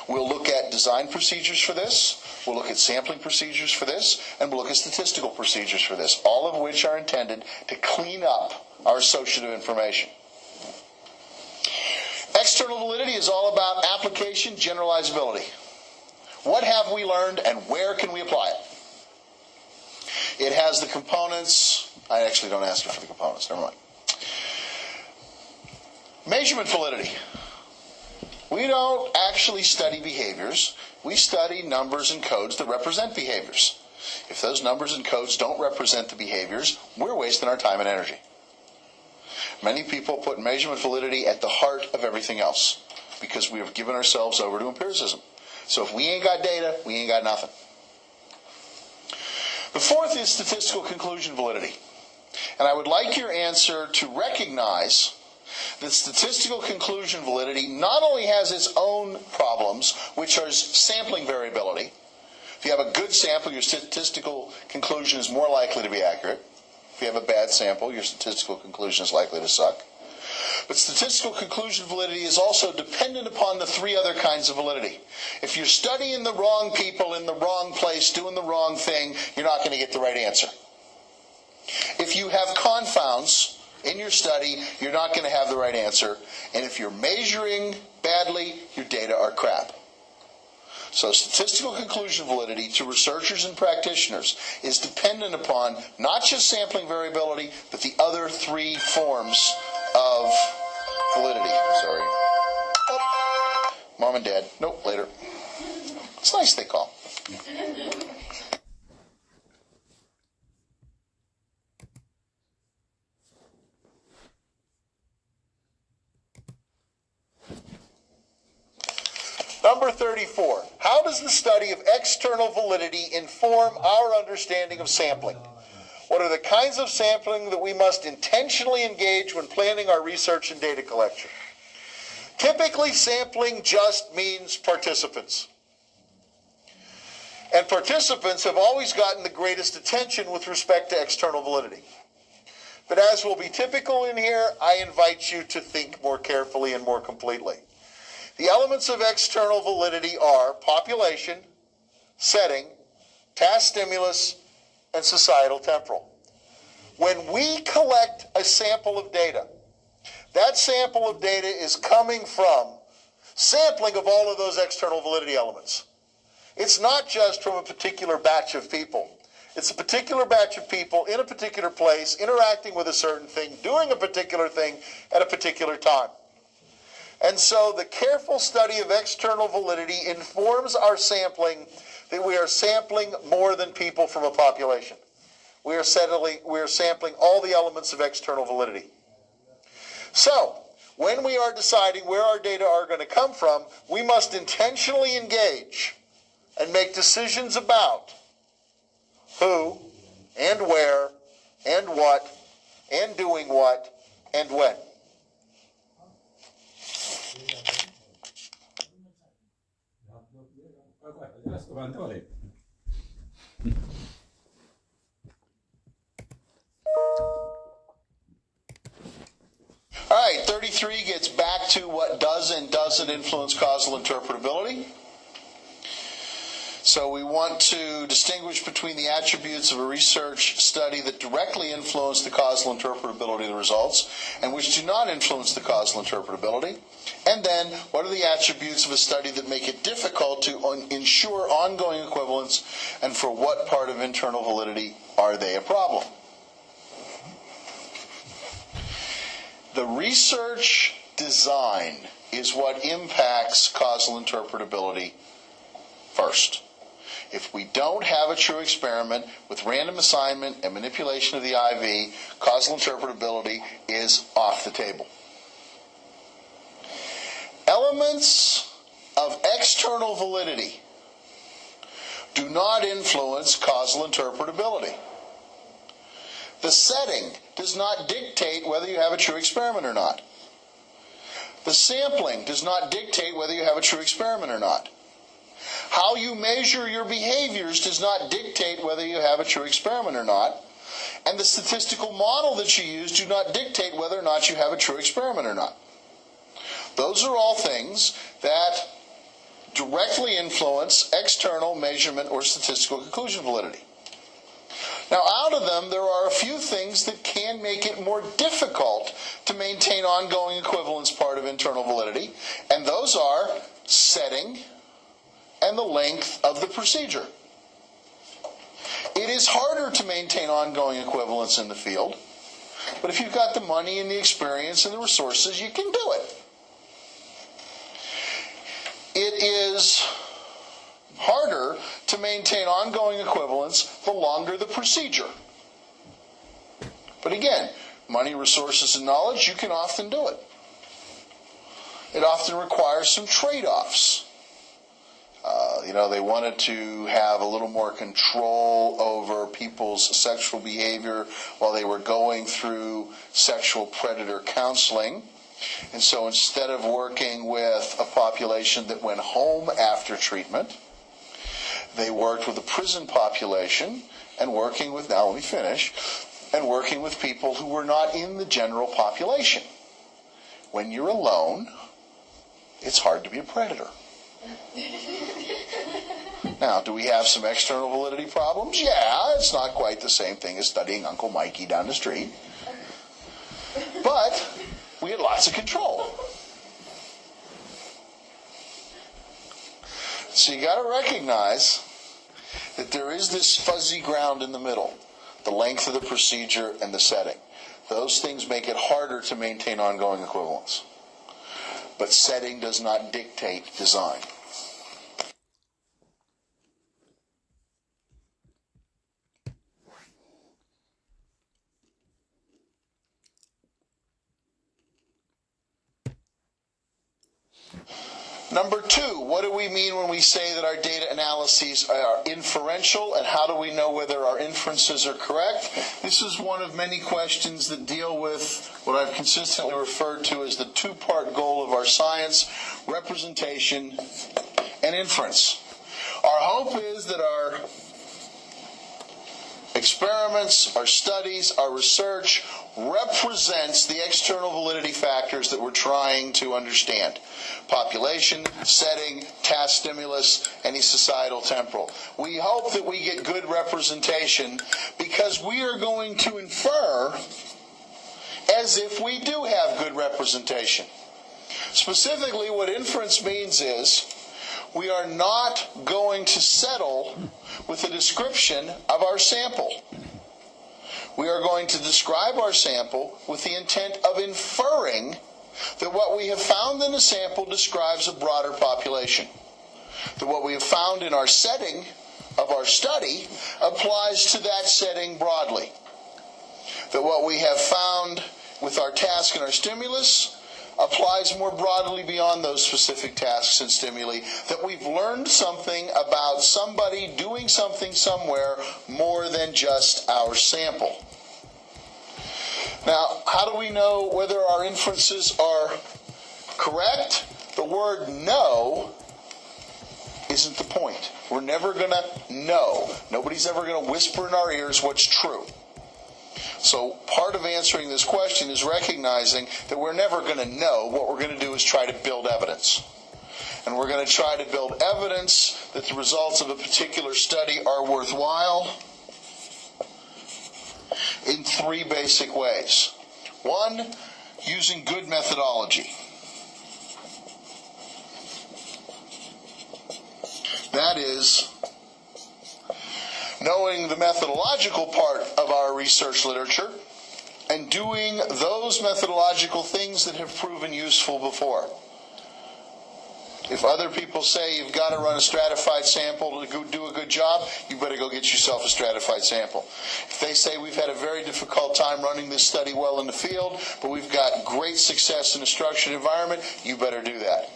We'll look at design procedures for this. We'll look at sampling procedures for this. And we'll look at statistical procedures for this. All of which are intended to clean up our associative information. External validity is all about application generalizability. What have we learned and where can we apply it? It has the components. I actually don't ask you for the components. Never mind. Measurement validity. We don't actually study behaviors. We study numbers and codes that represent behaviors. If those numbers and codes don't represent the behaviors, we're wasting our time and energy. Many people put measurement validity at the heart of everything else because we have given ourselves over to empiricism. So if we ain't got data, we ain't got nothing. The 4th is statistical conclusion validity. And I would like your answer to recognize that statistical conclusion validity not only has its own problems, which are sampling variability. If you have a good sample, your statistical conclusion is more likely to be accurate. If you have a bad sample, your statistical conclusion is likely to suck. But statistical conclusion validity is also dependent upon the 3 other kinds of validity. If you're studying the wrong people in the wrong place, doing the wrong thing, you're not going to get the right answer. If you have confounds in your study, you're not going to have the right answer. And if you're measuring badly, your data are crap. So statistical conclusion validity to researchers and practitioners is dependent upon not just sampling variability, but the other 3 forms of validity. Sorry. Oh. Mom and Dad. Nope, later. It's nice they call. Number 34. How does the study of external validity inform our understanding of sampling? What are the kinds of sampling that we must intentionally engage when planning our research and data collection? Typically, sampling just means participants. And participants have always gotten the greatest attention with respect to external validity. But as will be typical in here, I invite you to think more carefully and more completely. The elements of external validity are population, setting, task stimulus, and societal temporal. When we collect a sample of data, that sample of data is coming from sampling of all of those external validity elements. It's not just from a particular batch of people. It's a particular batch of people in a particular place, interacting with a certain thing, doing a particular thing at a particular time. And so the careful study of external validity informs our sampling that we are sampling more than people from a population. We are sampling all the elements of external validity. So, when we are deciding where our data are going to come from, we must intentionally engage and make decisions about who and where and what and doing what and when. All right, 33 gets back to what does and doesn't influence causal interpretability. So we want to distinguish between the attributes of a research study that directly influence the causal interpretability of the results and which do not influence the causal interpretability. And then, what are the attributes of a study that make it difficult to ensure ongoing equivalence, and for what part of internal validity are they a problem? The research design is what impacts causal interpretability first. If we don't have a true experiment with random assignment and manipulation of the IV, causal interpretability is off the table. Elements of external validity do not influence causal interpretability. The setting does not dictate whether you have a true experiment or not. The sampling does not dictate whether you have a true experiment or not. How you measure your behaviors does not dictate whether you have a true experiment or not. And the statistical model that you use do not dictate whether or not you have a true experiment or not. Those are all things that directly influence external measurement or statistical conclusion validity. Now, out of them, there are a few things that can make it more difficult to maintain ongoing equivalence part of internal validity, and those are setting and the length of the procedure. It is harder to maintain ongoing equivalence in the field, but if you've got the money and the experience and the resources, you can do it. It is harder to maintain ongoing equivalence the longer the procedure. But again, money, resources, and knowledge, you can often do it. It often requires some trade-offs. They wanted to have a little more control over people's sexual behavior while they were going through sexual predator counseling. And so instead of working with a population that went home after treatment, they worked with a prison population and working with people who were not in the general population. When you're alone, it's hard to be a predator. Now, do we have some external validity problems? Yeah, it's not quite the same thing as studying Uncle Mikey down the street. But we had lots of control. So you got to recognize that there is this fuzzy ground in the middle, the length of the procedure and the setting. Those things make it harder to maintain ongoing equivalence. But setting does not dictate design. Number two, what do we mean when we say that our data analyses are inferential, and how do we know whether our inferences are correct? This is one of many questions that deal with what I've consistently referred to as the two-part goal of our science: representation and inference. Our hope is that our experiments, our studies, our research represents the external validity factors that we're trying to understand. Population, setting, task stimulus, any societal temporal. We hope that we get good representation because we are going to infer as if we do have good representation. Specifically, what inference means is we are not going to settle with a description of our sample. We are going to describe our sample with the intent of inferring that what we have found in the sample describes a broader population. That what we have found in our setting of our study applies to that setting broadly. That what we have found with our task and our stimulus applies more broadly beyond those specific tasks and stimuli. That we've learned something about somebody doing something somewhere more than just our sample. Now, how do we know whether our inferences are correct? The word know isn't the point. We're never going to know. Nobody's ever going to whisper in our ears what's true. So part of answering this question is recognizing that we're never going to know. What we're going to do is try to build evidence. And we're going to try to build evidence that the results of a particular study are worthwhile in three basic ways. One, using good methodology. That is, knowing the methodological part of our research literature and doing those methodological things that have proven useful before. If other people say you've got to run a stratified sample to do a good job, you better go get yourself a stratified sample. If they say we've had a very difficult time running this study well in the field, but we've got great success in a structured environment, you better do that.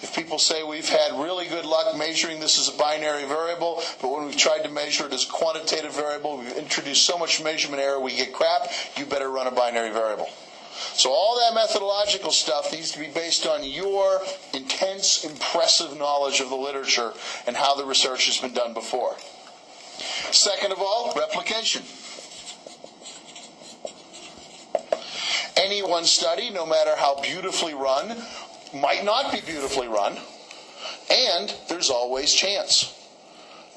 If people say we've had really good luck measuring this as a binary variable, but when we've tried to measure it as a quantitative variable, we've introduced so much measurement error we get crap, you better run a binary variable. So all that methodological stuff needs to be based on your intense, impressive knowledge of the literature and how the research has been done before. Second of all, replication. Any one study, no matter how beautifully run, might not be beautifully run, and there's always chance.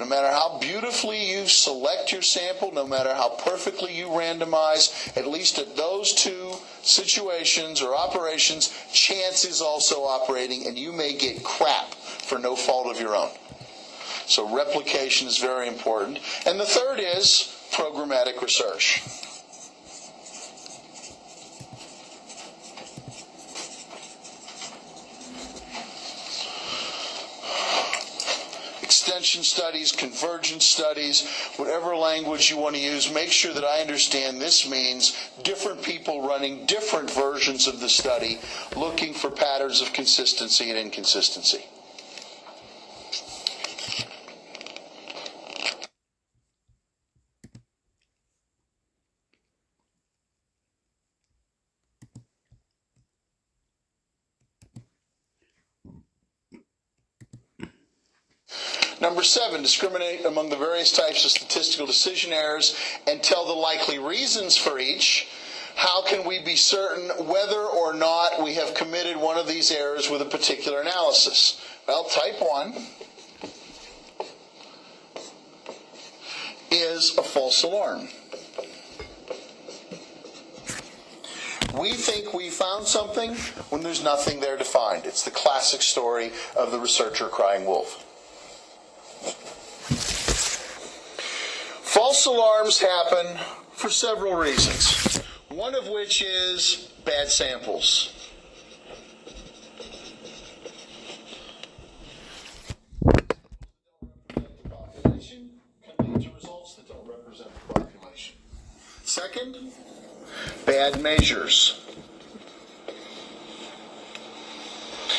No matter how beautifully you select your sample, no matter how perfectly you randomize, at least at those two situations or operations, chance is also operating, and you may get crap for no fault of your own. So replication is very important. And the third is programmatic research. Extension studies, convergence studies, whatever language you want to use, make sure that I understand this means different people running different versions of the study, looking for patterns of consistency and inconsistency. Number 7, discriminate among the various types of statistical decision errors and tell the likely reasons for each. How can we be certain whether or not we have committed one of these errors with a particular analysis? Well, type 1 is a false alarm. We think we found something when there's nothing there to find. It's the classic story of the researcher crying wolf. False alarms happen for several reasons, one of which is bad samples. The population can lead to results that don't represent the population. Second, bad measures.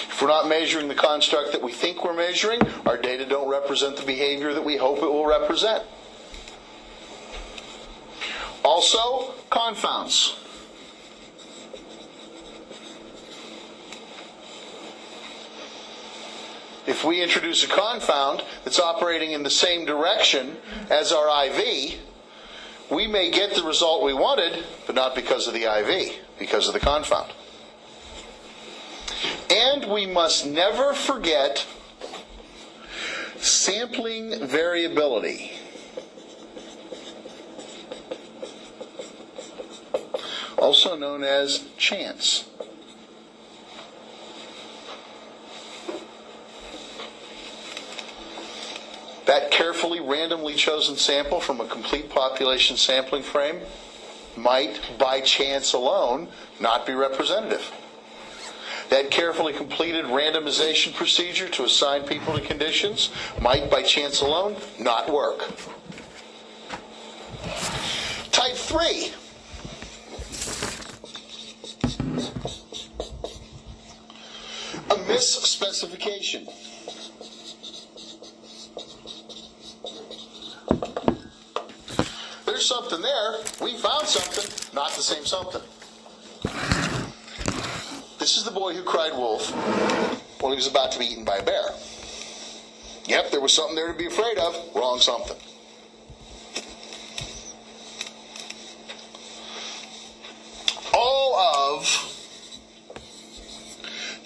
If we're not measuring the construct that we think we're measuring, our data don't represent the behavior that we hope it will represent. Also, confounds. If we introduce a confound that's operating in the same direction as our IV, we may get the result we wanted, but not because of the IV, because of the confound. And we must never forget sampling variability. Also known as chance. That carefully randomly chosen sample from a complete population sampling frame might, by chance alone, not be representative. That carefully completed randomization procedure to assign people to conditions might, by chance alone, not work. Type 3. A misspecification. There's something there. We found something, not the same something. This is the boy who cried wolf when he was about to be eaten by a bear. Yep, there was something there to be afraid of. Wrong something. All of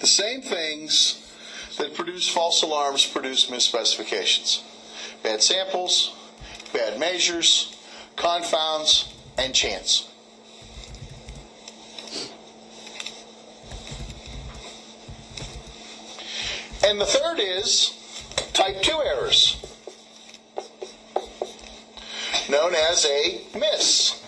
the same things that produce false alarms produce misspecifications. Bad samples, bad measures, confounds, and chance. And the third is type 2 errors, known as a miss.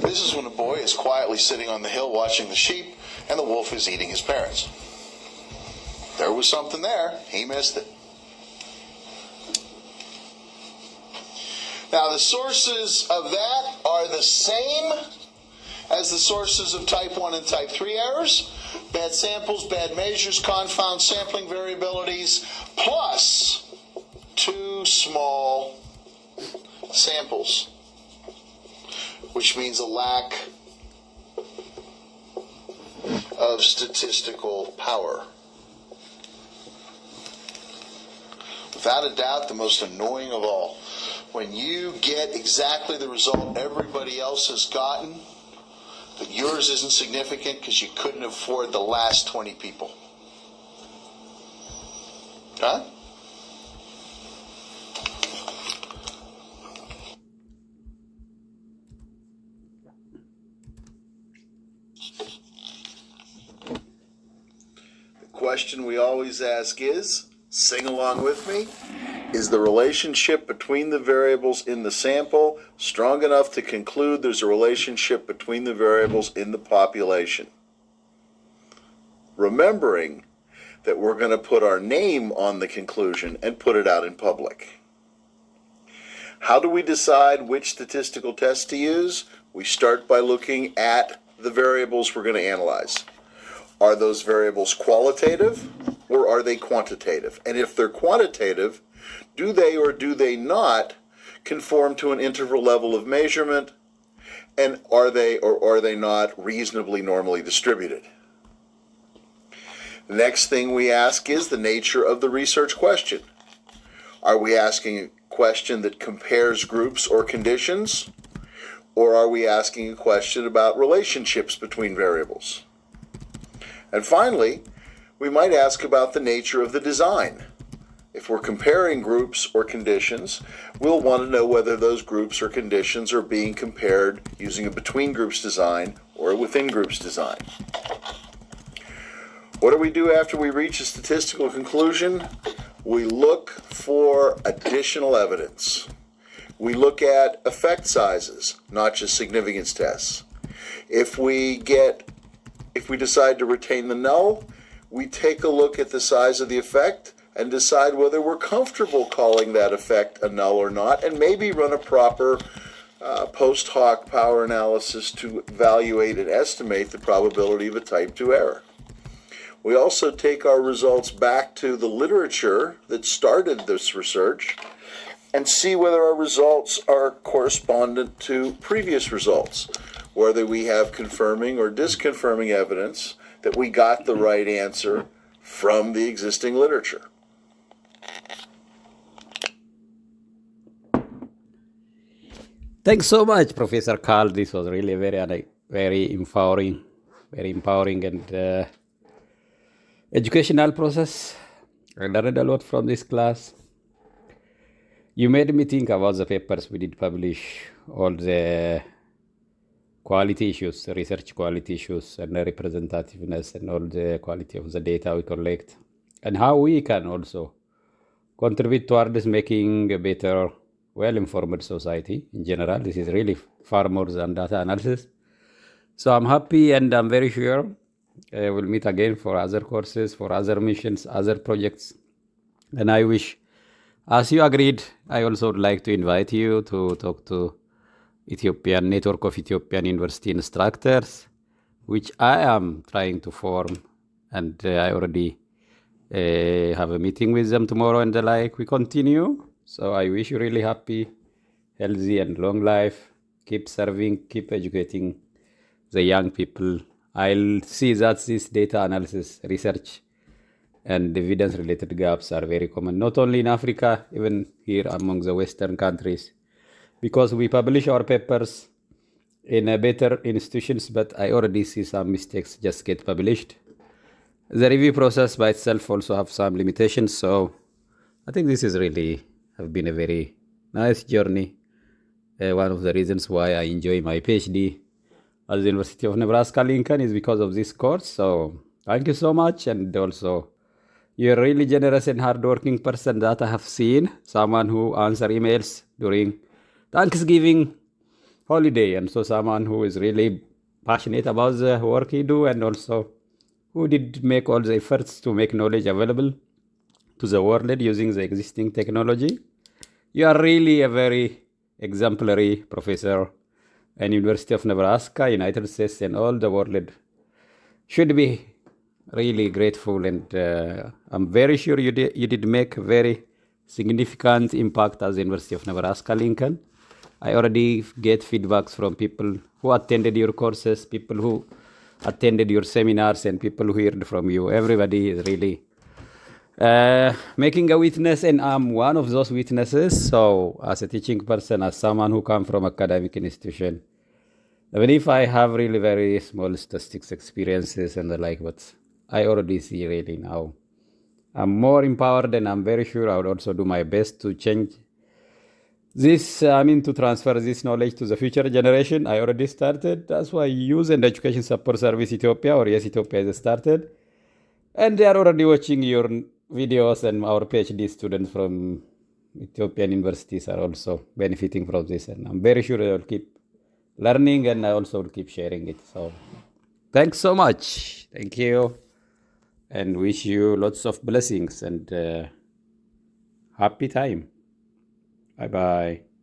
This is when a boy is quietly sitting on the hill watching the sheep and the wolf is eating his parents. There was something there. He missed it. Now, the sources of that are the same as the sources of type 1 and type 3 errors. Bad samples, bad measures, confound sampling variabilities, plus too small samples, which means a lack of statistical power. Without a doubt, the most annoying of all. When you get exactly the result everybody else has gotten, but yours isn't significant because you couldn't afford the last 20 people. Huh? The question we always ask is, sing along with me, is the relationship between the variables in the sample strong enough to conclude there's a relationship between the variables in the population? Remembering that we're going to put our name on the conclusion and put it out in public. How do we decide which statistical test to use? We start by looking at the variables we're going to analyze. Are those variables qualitative or are they quantitative? And if they're quantitative, do they or do they not conform to an interval level of measurement? And are they or are they not reasonably normally distributed? The next thing we ask is the nature of the research question. Are we asking a question that compares groups or conditions? Or are we asking a question about relationships between variables? And finally, we might ask about the nature of the design. If we're comparing groups or conditions, we'll want to know whether those groups or conditions are being compared using a between groups design or a within groups design. What do we do after we reach a statistical conclusion? We look for additional evidence. We look at effect sizes, not just significance tests. If we decide to retain the null, we take a look at the size of the effect and decide whether we're comfortable calling that effect a null or not, and maybe run a proper post hoc power analysis to evaluate and estimate the probability of a type 2 error. We also take our results back to the literature that started this research and see whether our results are correspondent to previous results, whether we have confirming or disconfirming evidence that we got the right answer from the existing literature. Thanks so much, Professor Carl. This was really very empowering and educational process. I learned a lot from this class. You made me think about the papers we did publish, all the quality issues, research quality issues, and the representativeness, and all the quality of the data we collect, and how we can also contribute towards making a better, well-informed society in general. This is really far more than data analysis. So I'm happy, and I'm very sure we'll meet again for other courses, for other missions, other projects. And I wish, as you agreed, I also would like to invite you to talk to Ethiopian Network of Ethiopian University Instructors, which I am trying to form, and I already have a meeting with them tomorrow, and we continue. So I wish you really happy, healthy, and long life. Keep serving, keep educating the young people. I'll see that this data analysis research and evidence-related gaps are very common, not only in Africa, even here among the Western countries, because we publish our papers in a better institutions, but I already see some mistakes just get published. The review process by itself also have some limitations, so I think this is really have been a very nice journey. One of the reasons why I enjoy my PhD at the University of Nebraska-Lincoln is because of this course. So thank you so much, and also you're a really generous and hardworking person that I have seen, someone who answer emails during Thanksgiving holiday, and so someone who is really passionate about the work he do, and also who did make all the efforts to make knowledge available to the world using the existing technology. You are really a very exemplary professor, and University of Nebraska, United States, and all the world should be really grateful. And I'm very sure you did make very significant impact as the University of Nebraska-Lincoln. I already get feedbacks from people who attended your courses, people who attended your seminars, and people who heard from you. Everybody is really making a witness, and I'm one of those witnesses. So as a teaching person, as someone who come from academic institution, even if I have really very small statistics experiences and the like, but I already see really now I'm more empowered, and I'm very sure I would also do my best to change this, to transfer this knowledge to the future generation. I already started. That's why Youth and Education Support Service Ethiopia, or YessEthiopia, has started. And they are already watching your videos, and our PhD students from Ethiopian universities are also benefiting from this. And I'm very sure they will keep learning, and I also will keep sharing it. So thanks so much. Thank you. And wish you lots of blessings and happy time. Bye-bye.